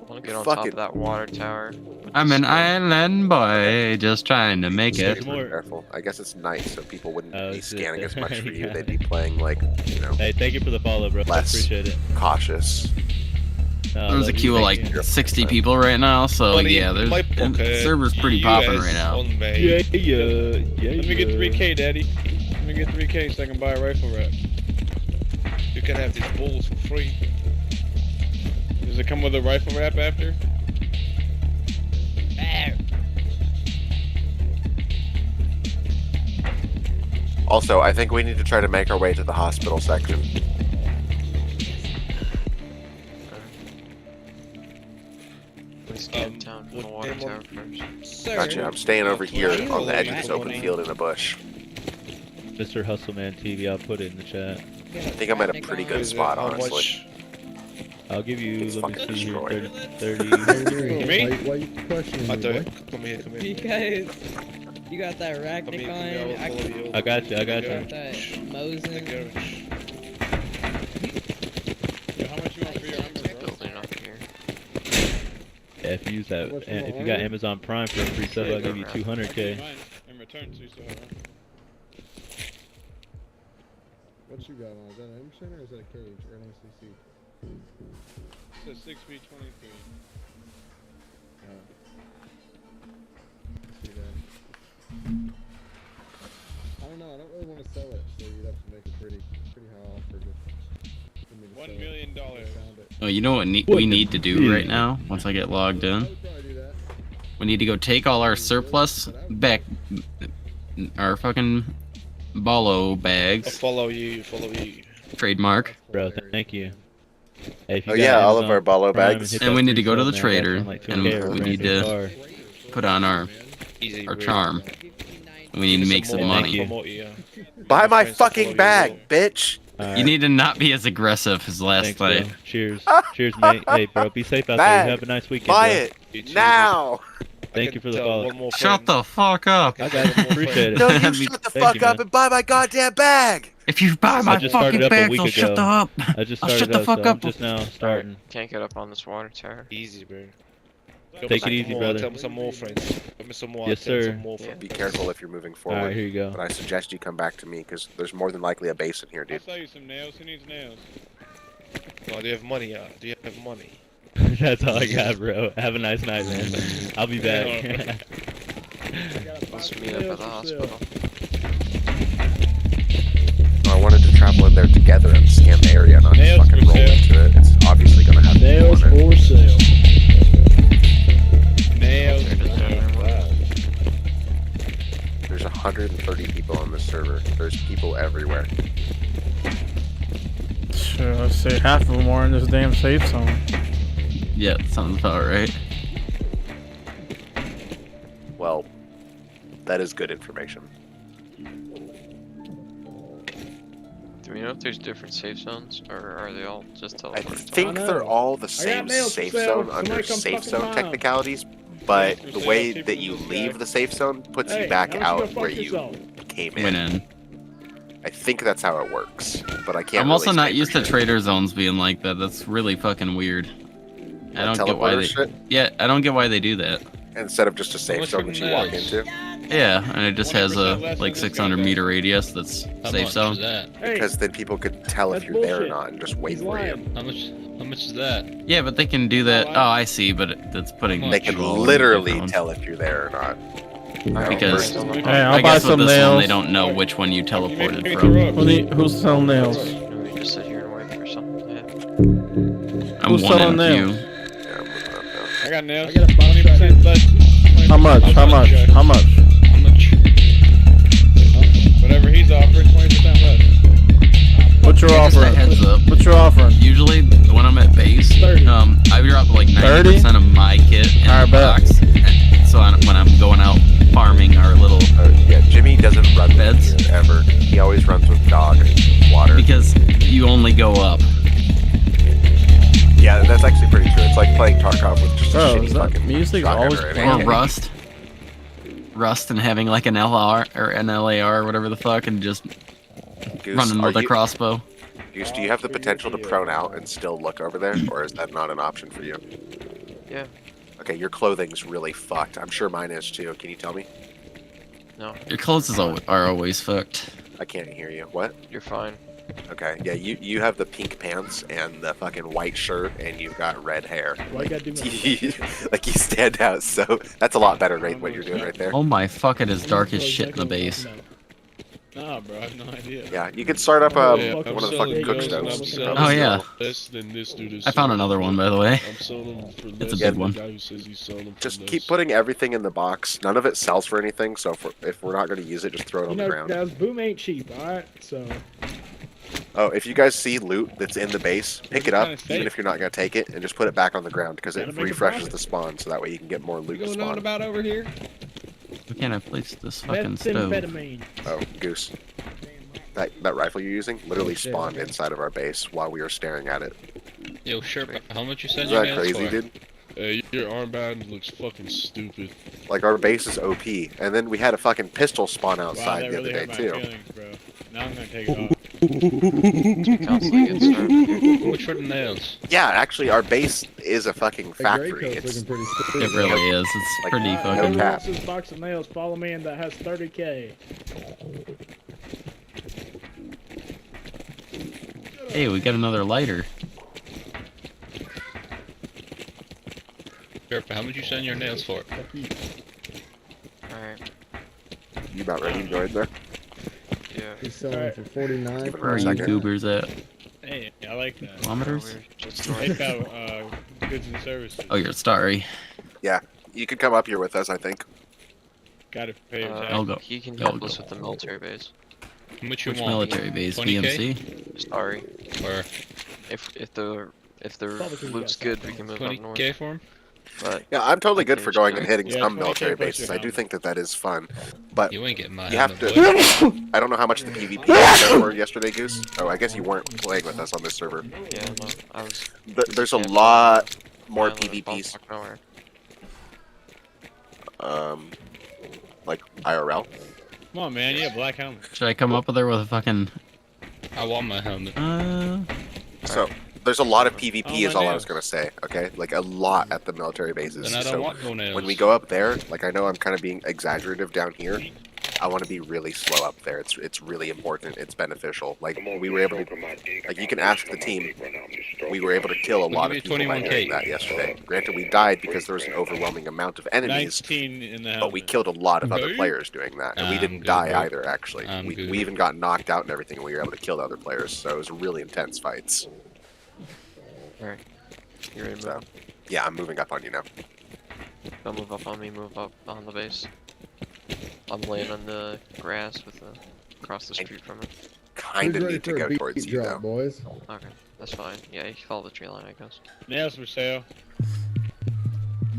D: I want to get on top
C: Fucking-
D: of that water tower.
B: I'm an island boy, just trying to make
F: There's
B: it.
F: more.
C: Careful. I guess it's night, so people wouldn't
F: Oh,
C: be
F: is it?
C: scanning as much for you.
F: Yeah.
C: They'd be playing like,
F: Hey, thank you for the follow, bro. I
C: Less.
F: appreciate it.
C: cautious.
B: There's a queue of like
C: you.
B: 60 people right now, so yeah, there's
G: my
B: the
G: pocket,
B: server's pretty popping
G: US
B: right now.
G: on May.
F: Yeah, yeah.
G: Let me get 3K, Daddy. Let me get 3K so I can buy a rifle wrap. You can have these bulls for free. Does it come with a rifle wrap after?
C: Also, I think we need to try to make our way to the hospital section.
D: Let's get down from the water tower first.
G: Sir,
C: Gotcha. I'm staying over here
G: Rifle
C: on the edge of
G: wrap.
C: this open field in a bush.
F: Mr. Hustleman TV, I'll put it in the chat.
C: I think I'm at a pretty good spot, honestly.
F: I'll give you,
C: It's
F: let me
C: fucking
F: see here,
C: destroyed.
F: 30.
G: Me?
H: Why you questioning me, boy?
G: Come here, come here.
I: Because you got that
G: Come
I: Arachnic
G: here,
I: on,
G: come here.
F: I got you, I got
I: got
F: you.
I: that
G: Take
I: Mosin.
G: care of it. How much you want for your armor, bro?
D: Building up here.
F: Yeah, if you use that,
H: What's
F: and
H: wrong,
F: if you got
H: man?
F: Amazon Prime for a free sub, I'll give you 200K.
G: Mine in return, so you still have one.
H: What you got on? Is that an Emerson or is that a cage or an ACC?
G: It says 6 feet 23.
H: See that? I don't know. I don't really want to sell it, so you'd have to make a pretty high offer for me to sell
G: $1
H: it.
G: million.
H: I found it.
B: Oh, you know what we need to do right now? Once I get logged
H: I
B: in,
H: would probably do that.
B: We need to go take all our surplus back, our fucking Bolo
G: I'll
B: bags,
G: follow you. Follow you.
B: trademark,
F: Bro, thank you. Hey, if you
C: Oh
F: got
C: yeah, all of
F: Amazon
C: our Bolo
F: Prime
C: bags.
F: hit
B: and
F: that
B: we need to
F: free
B: go to
F: sale,
B: the
F: man. I got
B: trader,
F: you on, like,
B: and
F: 2K or a
B: we
F: brand
B: need
F: new
B: to
F: car.
B: put on our
G: Easy.
B: charm. We need to make some money.
C: Buy my fucking bag, bitch.
B: You need to not be as aggressive as last
F: Thanks,
B: night.
F: bro. Cheers. Cheers, mate. Hey, bro, be safe out
C: Bag.
F: there. You have a nice weekend,
C: Buy
F: bro.
C: it now.
F: Thank you for the follow.
B: Shut the fuck up.
F: I got it. Appreciate it.
C: No, you
B: That'd be-
C: shut the
F: Thank
C: fuck
F: you,
C: up
F: man.
C: and buy my goddamn bag.
B: If you buy my
F: just
B: fucking
F: started up a
B: bags,
F: week
B: I'll shut the
F: ago.
B: up.
F: I just
B: I'll
F: started
B: shut the
F: up,
B: fuck
F: so I'm
B: up.
F: just now starting.
D: Can't get up on this water tower.
G: Easy, bro.
F: Take it easy, brother.
G: Tell me some more, friends. Tell me some more.
F: Yes,
G: I'll tell you
F: sir.
G: some more, friends.
C: Be careful if you're moving forward.
F: Alright, here you go.
C: But I suggest you come back to me because there's more than likely a base in here,
G: I'll
C: dude.
G: sell you some nails. Who needs nails? Oh, do you have money? Do you have money?
F: That's all I got, bro. Have a nice night, man. I'll be back.
D: Let's meet up at the hospital.
C: No, I wanted to travel in there together and scan the area, not just
G: Nails
C: fucking
G: for
C: roll
G: sale.
C: into it. It's obviously gonna have
I: Nails
C: people on it.
I: for sale.
G: Nails.
C: There's 130 people on this server. There's people everywhere.
A: Sure, let's say half of them are in this damn safe zone.
B: Yeah, sounds about right.
C: Well, that is good information.
D: Do we know if there's different safe zones, or are they all just
C: I
D: teleported?
C: think they're all the same
I: nails for
C: safe
I: sale.
C: zone
I: Somebody
C: under
I: come
C: safe
I: fucking
C: zone
I: buy 'em.
C: technicalities, but
G: Nails for
C: the
G: sale,
C: way
G: cheaper
C: that
G: than
C: you
G: this
C: leave
G: guy.
C: the safe zone puts
I: Hey,
C: you back
I: why don't you
C: out
I: go fuck
C: where you
I: yourself?
C: came
B: Went
C: in.
B: in.
C: I think that's how it works, but I can't.
B: I'm also
C: really
B: not
C: say
B: used
C: for
B: to
C: sure.
B: trader zones being like that. That's really fucking weird. I don't get why
C: Teleporter
B: they.
C: shit
B: Yeah, I don't get why they do that.
C: instead of just a safe
G: much
C: zone
G: for
C: that you walk
G: nails?
C: into.
B: Yeah, and it just has
G: 100%
B: a
G: less
B: like
G: than this
B: 600
G: guy
B: meter
G: does.
B: radius that's safe zone.
I: Hey,
C: Because then people could tell if
I: That's
C: you're there or
I: bullshit.
C: not and just wait
I: he's
C: for you.
I: lying.
F: How much is that?
B: Yeah, but they can do that. Oh, I see, but that's putting.
C: They can
B: control in
C: literally
B: the zone.
C: tell if you're there or not.
B: Because
A: Hey,
B: I
A: I'll buy
B: guess with
A: some
B: this one
A: nails.
B: they don't know which one you teleported
G: Maybe
B: from.
A: Who's selling nails?
D: No, we just sit here and wait for something to happen.
B: I'm
A: Who's
B: one
A: selling
B: in
A: nails?
B: queue.
C: Yeah, I'm moving up now.
G: I got nails.
I: I got a
G: 20% less.
A: How much? How much? How much?
G: How much? Whatever he's offering, 20% less.
A: What you're
B: Just a
A: offering?
B: heads up.
A: What you're offering?
B: Usually when I'm at base,
I: 30.
B: I drop like
A: 30?
B: 90% of my kit in
A: Alright,
B: the
A: bet.
B: box. So when I'm going out farming our little,
C: Yeah, Jimmy doesn't run
B: Beds?
C: with gear ever. He always runs with dog and water.
B: because you only go up.
C: Yeah, that's actually pretty true. It's like playing Tarkov with just a
A: Bro,
C: shitty
A: is that
C: fucking
A: music
C: shotgun
A: always
C: or
A: playing?
C: anything.
B: Or Rust and having like an LR or an LAR or whatever the fuck and just
C: Goose,
B: running
C: are
B: with a
C: you-
B: crossbow.
C: Goose, do you have the potential to prone out and still look over there, or is that not an option for you?
D: Yeah.
C: Okay, your clothing's really fucked. I'm sure mine is too. Can you tell me?
D: No,
B: Your clothes are always fucked.
C: I can't hear you. What?
D: you're fine.
C: Okay, yeah, you have the pink pants and the fucking white shirt, and you've got red hair.
I: Why you gotta do my
C: Like you stand out. So that's a lot better, right? What you're doing right there.
B: Oh my fuck, it is dark as shit in the base.
G: Nah, bro, I have no idea.
C: Yeah, you could start up
G: Yeah,
C: one
G: I'm
C: of the
G: selling
C: fucking cook
G: girls and I'm
C: stoves.
G: selling
B: Oh, yeah.
G: less than this dude is
B: I found
G: selling
B: another
G: for.
B: one, by the way.
G: I'm selling them for less
B: It's a
C: big
G: than
B: one.
G: the guy who says he's selling them for
C: Just
G: less.
C: keep putting everything in the box. None of it sells for anything, so if we're not going to use it, just throw it
I: You
C: on the
I: know,
C: ground.
I: guys, boom ain't cheap, alright? So,
C: Oh, if you guys see loot that's in the base, pick it up,
G: Kinda safe.
C: even if you're not going to take it, and just put it back on the ground, because it
I: Gotta make a
C: refreshes
I: profit.
C: the spawn, so that way you can get more
G: You
C: loot to
G: going on
C: spawn.
G: about over here?
B: Why can't I place this fucking stove?
I: methamphetamine.
C: Oh, Goose. That rifle you're using literally
I: Oh, shit.
C: spawned inside of our base while we were staring at it.
F: Yo, sure, how much you send
C: Is that crazy, dude?
G: Hey, your armband looks fucking stupid.
C: Like, our base is OP, and then we had a fucking pistol spawn outside the other day, too.
G: feelings, bro. Now I'm gonna take it off.
D: Constantly get started.
F: Which for the nails?
C: Yeah, actually, our base is a fucking
I: That gray
C: factory.
I: coat's
C: It's
I: looking pretty stupid.
B: It really is. It's
C: Like,
B: pretty
C: no
B: fucking.
C: cap.
I: Whoever wants this box of nails, follow me, and that has 30K.
B: Hey, we got another lighter.
F: Sure, how much you send your nails for?
D: Alright,
C: You about ready to join there?
D: yeah.
I: He's selling for 49.
C: Give it
B: Where are
C: a
B: you
C: second.
B: goobers at?
G: Hey, I like that.
B: Kilometers?
D: We're just
G: Take out goods and services.
B: Oh, you're sorry.
C: You could come up here with us, I think.
G: Gotta pay your tax.
B: I'll go.
D: He can
B: I'll
D: help us
B: go.
D: with the military base.
G: How much you
B: Which
G: want?
B: military base?
G: 20K?
B: BMC?
D: Sorry.
G: Or
D: If the
I: Probably 'cause we
D: loot's
I: got
D: good, we can move up north.
G: 20K for him?
D: But
C: Yeah, I'm totally good for going and hitting
G: Yeah,
C: some
G: 20K
C: military
G: plus
C: bases.
G: your
C: I do
G: helmet.
C: think that is fun, but
G: You ain't getting my
C: you have
G: helmet,
C: to.
G: boy.
C: I don't know how much the PvP was for yesterday, Goose. Oh, I guess you weren't playing with us on this server.
D: yeah, no, I was.
C: There's a
D: Yeah,
C: lot more
D: I live in
C: PvPs,
D: ballpark nowhere.
C: like IRL.
G: Come on, man. You have black helmet.
B: Should I come up there with a fucking?
G: I want my helmet.
C: So there's a lot of
G: Oh,
C: PvP
G: my
C: is all I was
G: nails.
C: gonna say. Okay, like a lot at the military bases.
G: Then I don't
C: So
G: want toenails.
C: when we go up there, like I know I'm kind of being exaggerative down here. I want to be really slow up there. It's really important. It's beneficial. Like we were able to, like you can ask the team. We were able to kill a
G: We'll
C: lot
G: give
C: of
G: you
C: people by
G: 21K.
C: doing that yesterday. Granted, we died because there was an overwhelming amount of enemies,
G: 19 in the helmet.
C: but we killed a lot of other
G: Okay.
C: players doing that, and we
G: I'm
C: didn't
G: good,
C: die
G: bro.
C: either. Actually,
G: I'm
C: we
G: good.
C: even got knocked out and everything, and we were able to kill the other players. So it was really intense fights.
D: Alright. You ready to
C: So
D: move?
C: yeah, I'm moving up on you now.
D: Don't move up on me, move up on the base. I'm laying on the grass with the across the street from it.
C: Kind
H: Who's
C: of
H: ready
C: need to
H: for a
C: go
H: beat
C: towards you
H: drop,
C: though.
H: boys?
D: Okay, that's fine. Yeah, you can follow the tree line, I guess.
G: Nails for sale.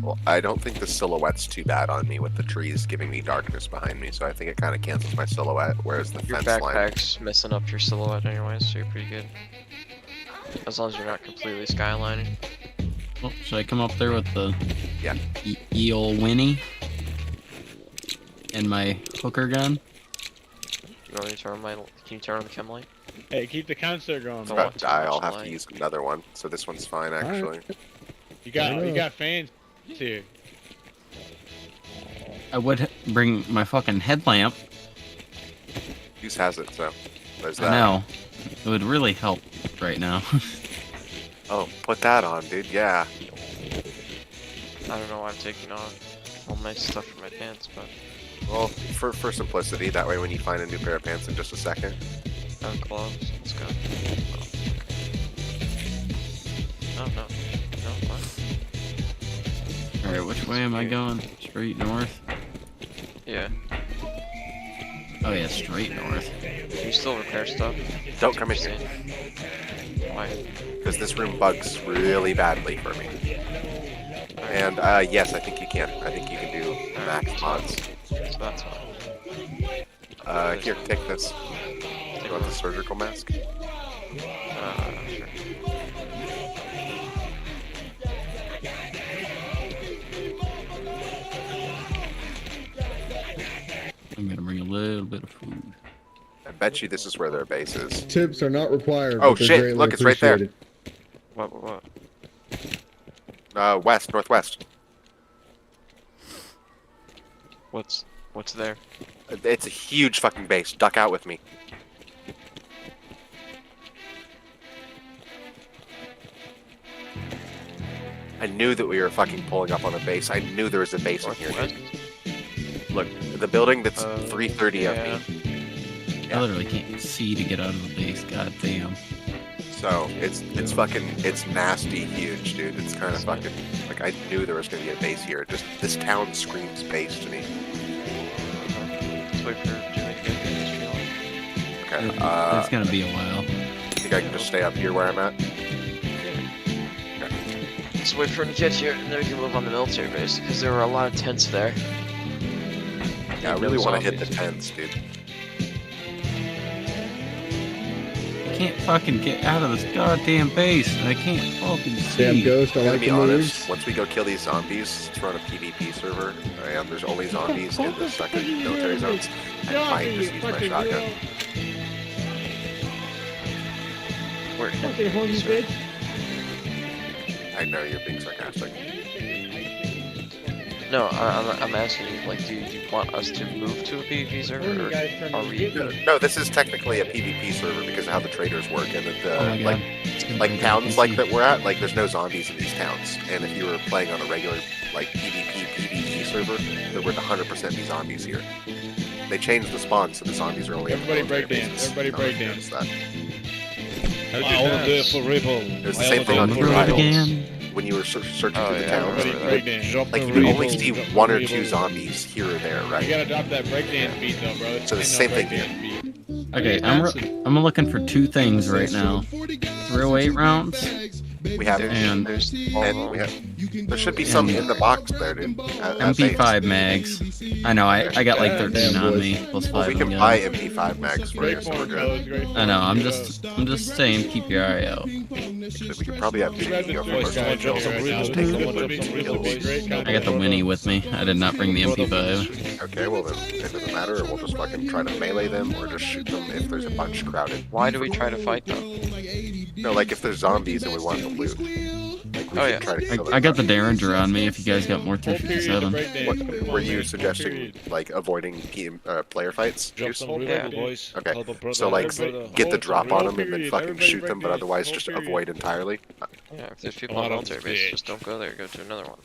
C: Well, I don't think the silhouette's too bad on me with the trees giving me darkness behind me, so I think it kind of cancels my silhouette. Whereas the
D: Your
C: fence line,
D: backpack's messing up your silhouette anyways, so you're pretty good. As long as you're not completely skylining.
B: Well, should I come up there with the
C: Yeah.
B: eel Winnie and my hooker gun?
D: You want me to turn on my? Can you turn on the chem light?
G: Hey, keep the concert going,
C: I'm
D: Don't
G: bro.
C: about to die. I'll have to
D: light.
C: use another one, so this one's fine actually.
G: You
H: I
G: got fans here.
B: I would bring my fucking headlamp.
C: Use has it, so there's
B: I
C: that.
B: know. It would really help right now.
C: Oh, put that on, dude. Yeah.
D: I don't know why I'm taking off all my stuff from my pants, but
C: Well, for simplicity, that way when you find a new pair of pants in just a second.
D: no gloves. Let's go. Oh, no. No, what?
B: Alright, which way am I going? Straight north?
D: Yeah.
B: Oh yeah, straight north.
D: Can you still repair stuff?
C: Don't come in here,
D: Why?
C: because this room bugs really badly for me. And yes, I think you can. I think you can do max mods.
D: So that's fine.
C: Here, take this. You want the surgical mask?
D: Sure.
B: I'm gonna bring a little bit of food.
C: I bet you this is where their base is.
H: Tips are not required.
C: Oh,
H: but they're
C: shit,
H: greatly
C: look, it's right there.
H: appreciated.
D: What?
C: West, northwest.
D: What's there?
C: It's a huge fucking base. Duck out with me. I knew that we were fucking pulling up on a base. I knew there was a base in here,
D: Northwest?
C: dude. Look, the building that's 330
D: yeah.
C: of me.
B: I literally can't see to get out of the base. God damn.
C: So it's nasty huge, dude. It's kind of fucking like I knew there was gonna be a base here. Just this town screams base to me.
D: Let's wait for Jimmy to get the industry line.
C: Okay.
B: It's gonna be a while.
C: Think I can just stay up here where I'm at?
D: Let's wait for him to get here, and then we can move on the military base, because there were a lot of tents there.
C: Yeah, I really want to hit the tents, dude.
B: I can't fucking get out of this goddamn base. I can't fucking
H: Damn
B: see.
H: ghost, I
C: I'm gonna
H: like
C: be
H: the
C: honest.
H: moves.
C: Once we go kill these zombies, let's run a PvP server, and there's only zombies in the second military zones. I might just use my shotgun.
D: Where?
I: Fucking horny bitch.
C: I know you're being sarcastic.
D: No, I'm asking you, like, do you want us to move to a PvP server,
I: When you
D: or
I: guys turn
D: are
I: to
D: we?
I: get-
C: No, this is technically a PvP server because of how the traders work, and
B: Oh my
C: that
B: god.
C: like towns like that we're at, like there's no zombies in these towns. And if you were playing on a regular like PvE server, there would 100% be zombies here. They changed the spawn, so the zombies are only.
G: Everybody
C: at the military
G: break dance,
C: bases.
G: everybody
C: I don't know if
G: break
C: you
G: dance.
C: noticed that.
G: I wanna do it for Ripple.
C: It was the
G: I
C: same
G: wanna
C: thing
G: do
C: on
G: it
C: Team
G: for
B: Road
C: Rivals.
B: again.
C: when you were searching through the
D: yeah,
C: town.
D: I remember
C: You
D: that.
G: Drop
C: like
G: the
C: you would only
G: Revo,
C: see
G: drop the
C: one or
G: Revo.
C: two zombies here or there,
G: You
C: right?
G: gotta drop that breakdance beat though, bro.
C: So the
G: Ain't
C: same
G: no
C: thing
G: breakdance beat.
B: Okay, I'm looking for two things right now. 308 rounds.
C: We have
B: And
D: There's
C: and we have. There should be some in the box there, dude. At base.
B: MP5 mags. I know, I got like 13 on me, plus
C: Well,
B: 5
C: we
B: in
C: can
B: the
C: buy
B: gun.
C: MP5 mags for you,
G: Great
C: so we're
G: form,
C: good.
G: fellas. Great form.
B: I know, I'm just saying, keep your eye out.
C: We could probably have Vinny go
G: Voice
C: for
G: guy,
C: it.
G: drop some
C: Just
G: Revo.
C: take the
G: Drop
C: one
G: some
C: or two
G: Revo.
C: kills.
G: Great
B: I got the Winnie with me. I did not bring the MP5.
C: Okay, well then it doesn't matter. We'll just fucking try to melee them or just shoot them if there's a bunch crowded.
D: Why do we try to fight them?
C: No, like if there's zombies and we want the loot. Like we
D: Oh,
C: should
D: yeah.
C: try to kill them.
B: I got the Derringer on me if you guys got more
G: Full period to
B: 357.
G: breakdance.
C: What,
G: Come on,
C: were you
G: man.
C: suggesting
G: Period.
C: like avoiding player fights?
G: Drop
C: Juice?
G: some Revo,
D: Yeah.
G: boys.
C: Okay,
G: Help a brother,
C: so like
G: help a brother.
C: get the
G: Hold
C: drop
G: some
C: on
G: Revo
C: them and then
G: period.
C: fucking
G: Everybody
C: shoot them, but
G: breakdance.
C: otherwise
G: Whole
C: just
G: period.
C: avoid entirely.
D: Yeah, if there's people
G: Oh,
D: on
G: that
D: military
G: was
D: base,
G: big.
D: just don't go there. Go to another one.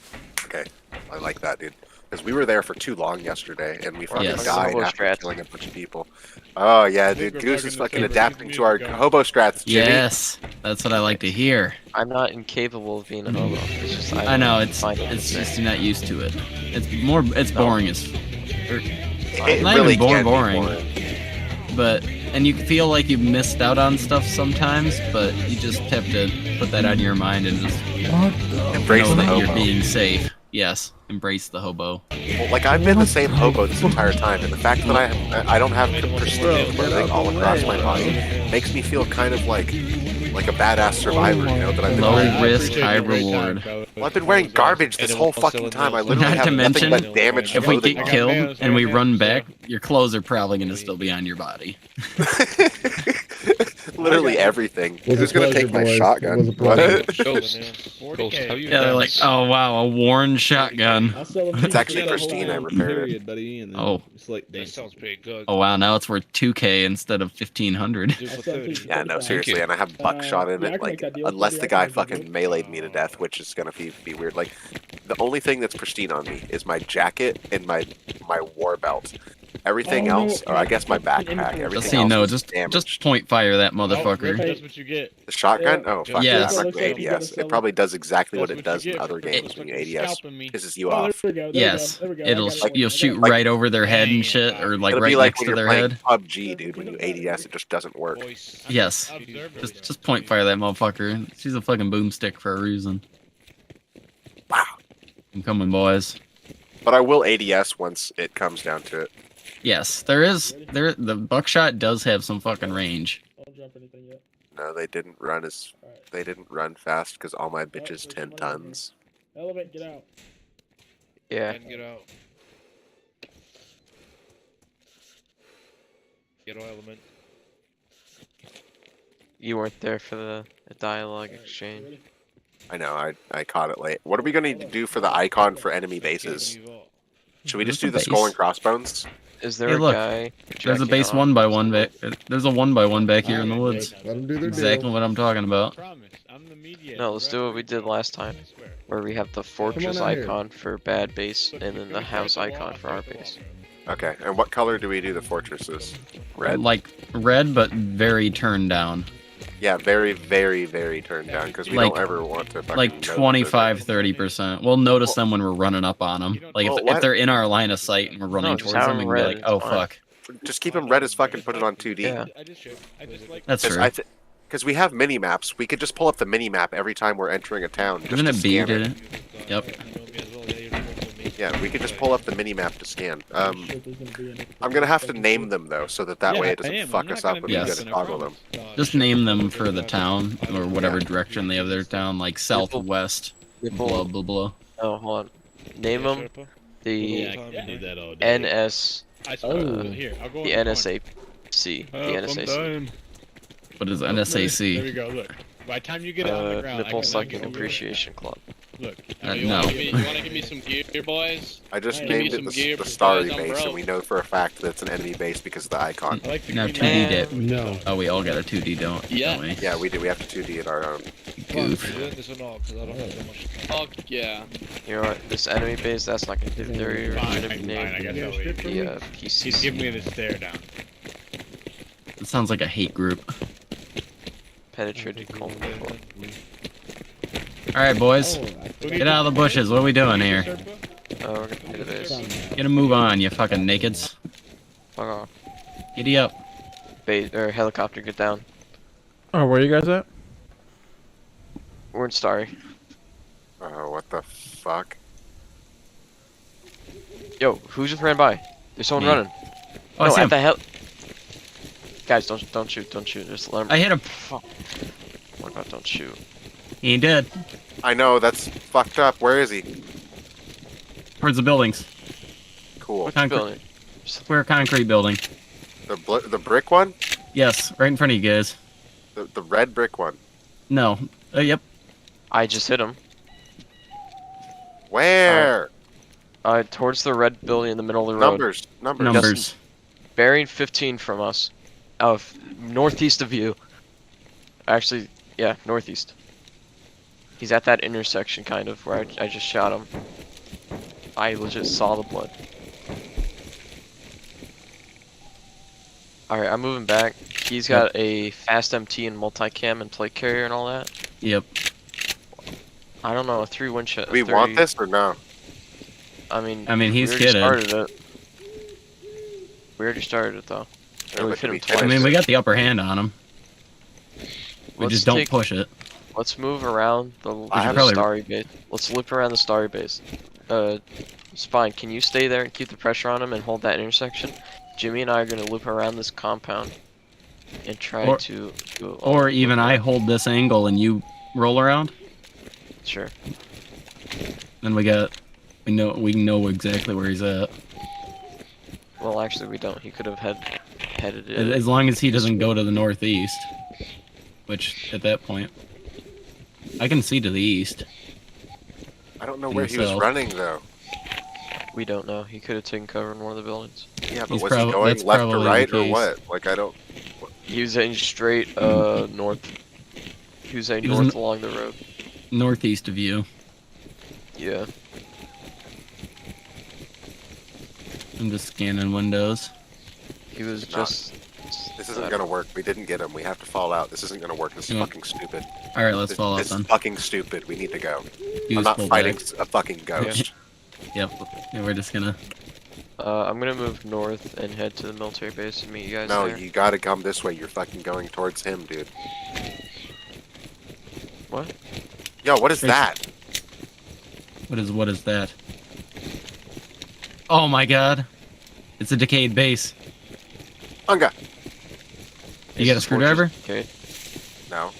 C: Okay, I like that, dude. Because we were there for too long yesterday, and we fucking
B: Yes.
C: died
D: Hobo
C: after
D: strats.
C: killing a bunch of people. Oh yeah,
G: I think
C: dude,
G: we're
C: Goose
G: bugging
C: is
G: the
C: fucking
G: server.
C: adapting
G: Keep
C: to our
G: the music going.
C: hobo strats, Jimmy.
B: Yes, that's what I like to hear.
D: I'm not incapable of being a hobo. It's just
B: I know,
D: don't
B: it's
D: find it
B: just
D: interesting.
B: you're not used to it. It's boring as
C: It
B: not
C: really
B: even
C: can be
B: boring. But and you feel like you've missed out on stuff sometimes, but you just have to put that out of your mind and just
C: Embrace
B: know
C: the
B: that you're
C: hobo.
B: being safe. Yes, embrace the hobo.
C: Well, like I've been the same hobo this entire time, and the fact that I don't have pristine clothing all across my body makes me feel kind of like a badass survivor. You know that I've been
B: Low
C: wearing.
B: risk,
G: Appreciate
B: high
G: your great time,
B: reward.
G: fellas.
C: Well, I've been wearing garbage this whole fucking time. I literally
B: Not
C: have
B: to
C: nothing
B: mention,
C: but damaged
B: If we
C: clothing
B: get
C: on.
B: killed and we run back, your clothes are probably going to still be on your body.
C: Literally everything.
I: Was a
C: Who's gonna
I: pleasure,
C: take my
I: boys.
C: shotgun?
I: Was a pleasure.
C: What?
G: Ghost.
D: 40K.
G: Ghost, how you
B: Yeah, they're like, oh wow, a worn shotgun.
I: I'll sell them
C: It's
I: cheap.
C: actually pristine. I repaired it.
H: buddy, and then
B: Oh.
H: it's like
G: That sounds pretty good.
B: Oh wow, now it's worth 2K instead of 1500.
G: Do for
I: I'll sell
G: 30.
I: cheap.
C: Yeah, no, seriously, and I have buckshot in
I: yeah, I
C: it.
I: can make
C: Like,
I: that deal.
C: unless
I: Yeah,
C: the
I: I
C: guy
I: can make that
C: fucking
I: deal.
C: meleeed me to death, which is gonna be weird. Like, the only thing that's pristine on me is my jacket and my war belt. Everything
I: Oh,
C: else, or I guess my backpack. Everything
B: Just so you
C: else
B: know,
C: is
B: just
C: damaged.
B: point fire that
G: Oh,
B: motherfucker.
G: that's what you get.
C: The shotgun?
I: Yeah.
C: Oh, fuck
B: Yes.
C: yeah, I'm
I: Looks
C: not
I: like you gotta
C: ADS.
I: sell
C: It probably does exactly what
G: That's
C: it does
G: you
C: in
G: get
C: other
G: for
C: games when you
G: fucking
C: ADS.
G: scalping me.
C: Pisses you
I: Oh,
C: off.
I: there we go. There
B: Yes,
I: we go. There we go.
B: it'll
I: I got it.
B: you'll
I: I got
B: shoot
I: it.
C: Like-
B: right over their head and
G: Dang,
B: shit, or like
C: It'll
B: right
C: be like
B: next
C: when
B: to
C: you're
B: their
C: playing
B: head.
C: PUBG, dude. When you ADS, it just doesn't work.
G: Voice.
B: Yes,
G: Observer.
B: just point fire that motherfucker. She's a fucking boomstick for a reason.
C: Wow.
B: I'm coming, boys.
C: But I will ADS once it comes down to it.
B: Yes, the buckshot does have some fucking range.
I: Don't drop anything yet.
C: No, they didn't run
I: Alright.
C: they didn't run fast because all my bitches 10 tons.
I: Elevate, get out.
D: Yeah.
G: And get out. Get element.
D: You weren't there for the dialogue exchange.
I: Ready?
C: I know, I caught it late. What are we gonna do for the icon for enemy bases? Should we just do the skull and crossbones?
D: Is there
B: Hey,
D: a
B: look,
D: guy?
B: There's a
D: jacking
B: base
D: off?
B: 1x1 back. There's a 1x1 back here in the woods.
H: Let them do their
B: Exactly
H: deal.
B: what I'm talking about.
G: Promise. I'm the mediator.
D: No, let's do what we did last time, where we have the fortress
H: out here.
D: icon for bad base, and then the house icon for our base.
C: Okay, and what color do we do the fortresses? Red?
B: Like red, but very turned down.
C: Yeah, very, very, very turned down, because we
B: Like-
C: don't ever want to fucking
B: Like
C: know that they're
B: 25-30%. We'll notice them when we're running up on them. Like
C: Well,
B: if
C: what-
B: they're in our line of sight and we're running
D: No, just
B: towards
D: have
B: them, we
D: them
B: can be
D: red,
B: like,
D: it's
B: oh
D: fine.
B: fuck.
C: there. Just keep them red as fuck and put it on 2D.
D: Yeah.
G: I just like.
B: That's true.
C: Because we have mini maps, we could just pull up the mini map every time we're entering a town. Just
B: Isn't
C: to
B: it B,
C: scan
B: did it? Yep.
C: Yeah, we could just pull up the mini map to scan.
I: Shit, there's gonna be any-
C: I'm gonna have to name them though, so that way it
G: I
C: doesn't
G: am.
C: fuck
G: I'm not
C: us up
G: gonna
C: when
B: be
C: we
B: Yes.
C: go to toggle them.
B: Just name them for the town or whatever direction they have their town, like southwest, blah blah blah.
D: Oh, hold on. Name them the
F: Yeah, I can do that all day.
D: NS,
I: Oh.
G: Here, I'll go
D: the
G: in
D: NSAC, the NSAC.
B: What is
G: There
B: NSAC?
G: we go. Look. By the time you get it on the ground,
D: Nipple
G: I can
D: Sucking
G: give you-
D: Appreciation Club.
G: Look.
B: No.
J: You wanna give me some gear, boys?
C: I just
I: Give
J: me
C: named
J: some
C: it
J: gear
C: the
J: for
C: Starry
J: guys, I'm
C: base, and
J: broke.
C: we know for a fact that it's an enemy base because of the icon.
G: I like the
B: Now
G: green
B: 2D
G: light.
B: dip.
I: No.
B: Oh, we all got a 2D, don't
J: Yeah.
B: we?
C: Yeah, we do. We have to 2D at our own.
B: Goof.
G: Doing this or not, 'cause I don't have that much time.
J: Fuck yeah.
D: You know what? This enemy base, that's not gonna do. They're
G: Fine,
D: gonna be
G: fine, I
D: named
G: guess
I: Yeah,
G: I'll
I: strip
G: leave.
I: from me.
D: the
G: He's giving me
D: PCC,
G: the stare down.
B: It sounds like a hate group.
D: Penetrated Colon.
B: Alright, boys.
I: Oh,
B: Get out of the bushes. What are we doing here?
D: Oh, we're gonna do this.
B: Get a move on, you fucking nakeds.
D: Fuck off.
B: Giddy up.
D: Or helicopter, get down.
A: Oh, where you guys at?
D: We're in Starry.
C: Oh, what the fuck?
D: Yo, who just ran by? There's someone
B: Me.
D: running.
B: Oh, I
D: No,
B: see
D: at
B: him.
D: the hell. Guys, don't shoot, don't shoot. Just let him.
B: I hit him.
D: Fuck. Oh my god, don't shoot.
B: He ain't dead.
C: I know, that's fucked up. Where is he?
B: Towards the buildings.
C: Cool.
D: Which
B: Concrete.
D: building?
B: Square concrete building.
C: The brick one?
B: Yes, right in front of you guys.
C: The red brick one.
B: No. Yep.
D: I just hit him.
C: Where?
D: Towards the red building in the middle of the road.
C: Numbers.
B: Numbers.
D: Bearing 15 from us. Northeast of you. Actually, yeah, northeast. He's at that intersection, kind of, where I just shot him. I legit saw the blood. Alright, I'm moving back. He's got a fast MT and multicam and plate carrier and all that.
B: Yep.
D: I don't know, a 3-1 shot.
C: We want this or no?
D: I mean,
B: he's
D: we already
B: kidding.
D: started it. We already started it, though.
C: Yeah,
D: And we
C: but
D: hit him
C: we
D: twice.
B: I mean, we got the upper hand on him. We
D: Let's
B: just don't
D: take-
B: push it.
D: Let's move around the
B: probably-
D: Starry base. Let's loop around the Starry base. Spine, can you stay there and keep the pressure on him and hold that intersection? Jimmy and I are gonna loop around this compound and try
B: Or-
D: to do it.
B: Or even I hold this angle and you roll around.
D: Sure.
B: Then we know exactly where he's at.
D: Well, actually, we don't. He could have headed it.
B: As long as he doesn't go to the northeast. Which, at that point, I can see to the east.
C: I don't know where he was
B: Himself.
C: running though.
D: We don't know. He could have taken cover in one of the buildings.
C: Yeah, but
B: He's
C: was he
B: that's
C: going left to
B: probably the
C: right or
B: case.
C: what? Like I don't.
D: He was heading straight north. He was heading
B: He was
D: north along the road.
B: Northeast of you.
D: Yeah.
B: I'm just scanning windows.
D: He was
C: Not-
D: just.
C: This isn't gonna work. We didn't get him. We have to fall out. This isn't gonna work. This is
B: Yeah.
C: fucking stupid.
B: Alright, let's
C: This,
B: fall out
C: this is
B: then.
C: fucking stupid. We need to go.
B: Goose
C: I'm not
B: pull
C: fighting
B: back.
C: a fucking ghost.
B: Yep. Yeah, we're just gonna.
D: I'm gonna move north and head to the military base and meet you guys
C: No,
D: there.
C: you gotta come this way. You're fucking going towards him, dude.
D: What?
C: Yo, what is
B: Trace-
C: that?
B: What is that? Oh my god. It's a decayed base.
C: Unga.
B: You got a
D: the
B: screwdriver?
D: fortress decayed?
C: No,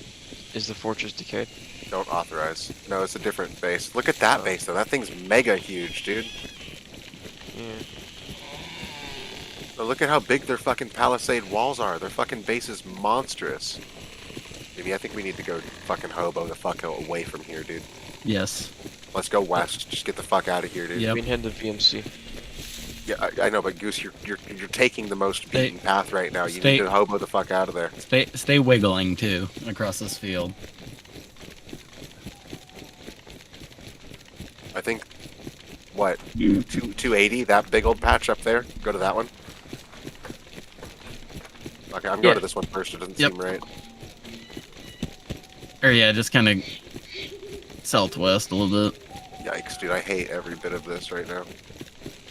D: Is the fortress decayed?
C: don't authorize. No, it's a different base. Look at that base though. That thing's mega huge, dude.
D: Yeah.
C: But look at how big their fucking palisade walls are. Their fucking base is monstrous. Maybe I think we need to go fucking hobo the fuck away from here, dude.
B: Yes.
C: Let's go west. Just get the fuck out of here, dude.
B: Yep.
D: We can head to VMC.
C: Yeah, I know, but Goose, you're taking the most beaten path right now. You
B: Stay-
C: need to hobo the fuck out of there.
B: Stay wiggling too across this field.
C: I think, what, 280? That big old patch up there? Go to that one. Okay, I'm going
B: Yeah.
C: to this one first. It doesn't
B: Yep.
C: seem right.
B: Or yeah, just kind of southwest a little bit.
C: Yikes, dude! I hate every bit of this right now.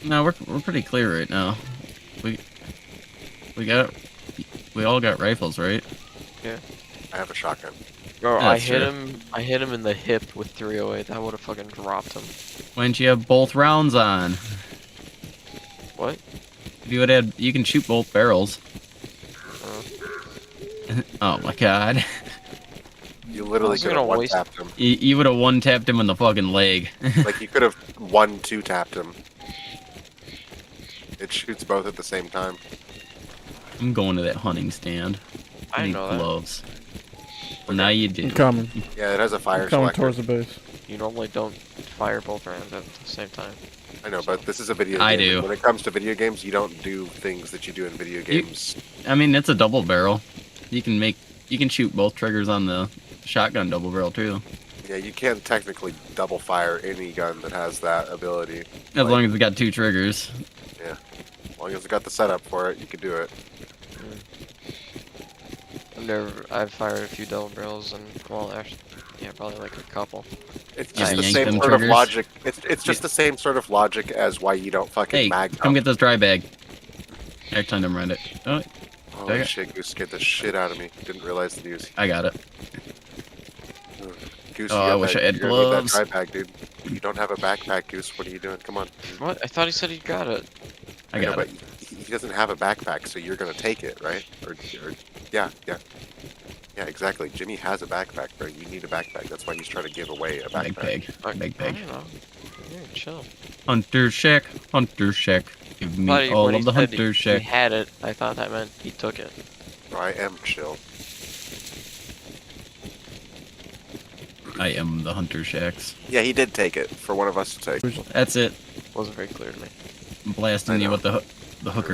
B: No, we're pretty clear right now. We all got rifles, right?
C: I have a shotgun.
D: Bro,
B: Yeah,
D: I hit
B: sure.
D: him. I hit him in the hip with 308. That would have fucking dropped him.
B: Why didn't you have both rounds on?
D: What?
B: If you would have, you can shoot both barrels.
D: Uh,
B: Oh my god.
C: You literally
D: was
C: could
D: gonna
C: have one
D: waste-
C: tapped him.
B: You would have one tapped him in the fucking leg.
C: Like you could have 1-2 tapped him. It shoots both at the same time.
B: I'm going to that hunting stand.
D: I
B: need
D: know that.
B: gloves. Well, now you do.
A: I'm coming.
C: Yeah, it has a fire
A: I'm coming
C: selector.
A: towards the base.
D: You normally don't fire both rounds at the same time.
C: I know, but this is a video game.
B: I
C: and
B: do.
C: When it comes to video games, you don't do things that you do in video games.
B: I mean, it's a double barrel. You can shoot both triggers on the shotgun double barrel too.
C: Yeah, you can't technically double fire any gun that has that ability.
B: As long as it's got two triggers.
C: As long as it's got the setup for it, you can do it.
D: I've fired a few double barrels and, well, actually, Yeah, probably like a couple.
C: It's
B: Yeah,
C: just the
B: yank
C: same
B: them
C: sort of
B: triggers.
C: logic. It's just the same sort of logic as why you don't fucking
B: Hey,
C: mag.
B: come get this dry bag. I turned him around it. Oh,
C: Holy
B: Okay.
C: shit, Goose scared the shit out of me. Didn't realize the news.
B: I got it.
C: Goose,
B: Oh,
C: you
B: I
C: got
B: wish
C: that,
B: I had
C: you're gonna need
B: gloves.
C: That dry bag, dude. You don't have a backpack, Goose. What are you doing? Come on.
D: What? I thought he said he got it.
B: I
C: know,
B: got
C: but
B: it.
C: he doesn't have a backpack, so you're gonna take it, right? Or yeah. Yeah, exactly. Jimmy has a backpack, bro. You need a backpack. That's why he's trying to give away a
B: Bag
C: backpack.
B: peg.
D: Like,
B: Bag
D: I
B: peg.
D: don't know. Yeah, chill.
B: Hunter shack. Hunter shack. Give me
D: But
B: all
D: when
B: of
D: he
B: the
D: said
B: hunter
D: he
B: shack.
D: had it, I thought that meant he took it.
C: I am chill.
B: I am the hunter shacks.
C: Yeah, he did take it for one of us to take.
B: That's it.
D: Wasn't very clear to me.
B: I'm blasting
C: I
B: you
C: know.
B: with the hooker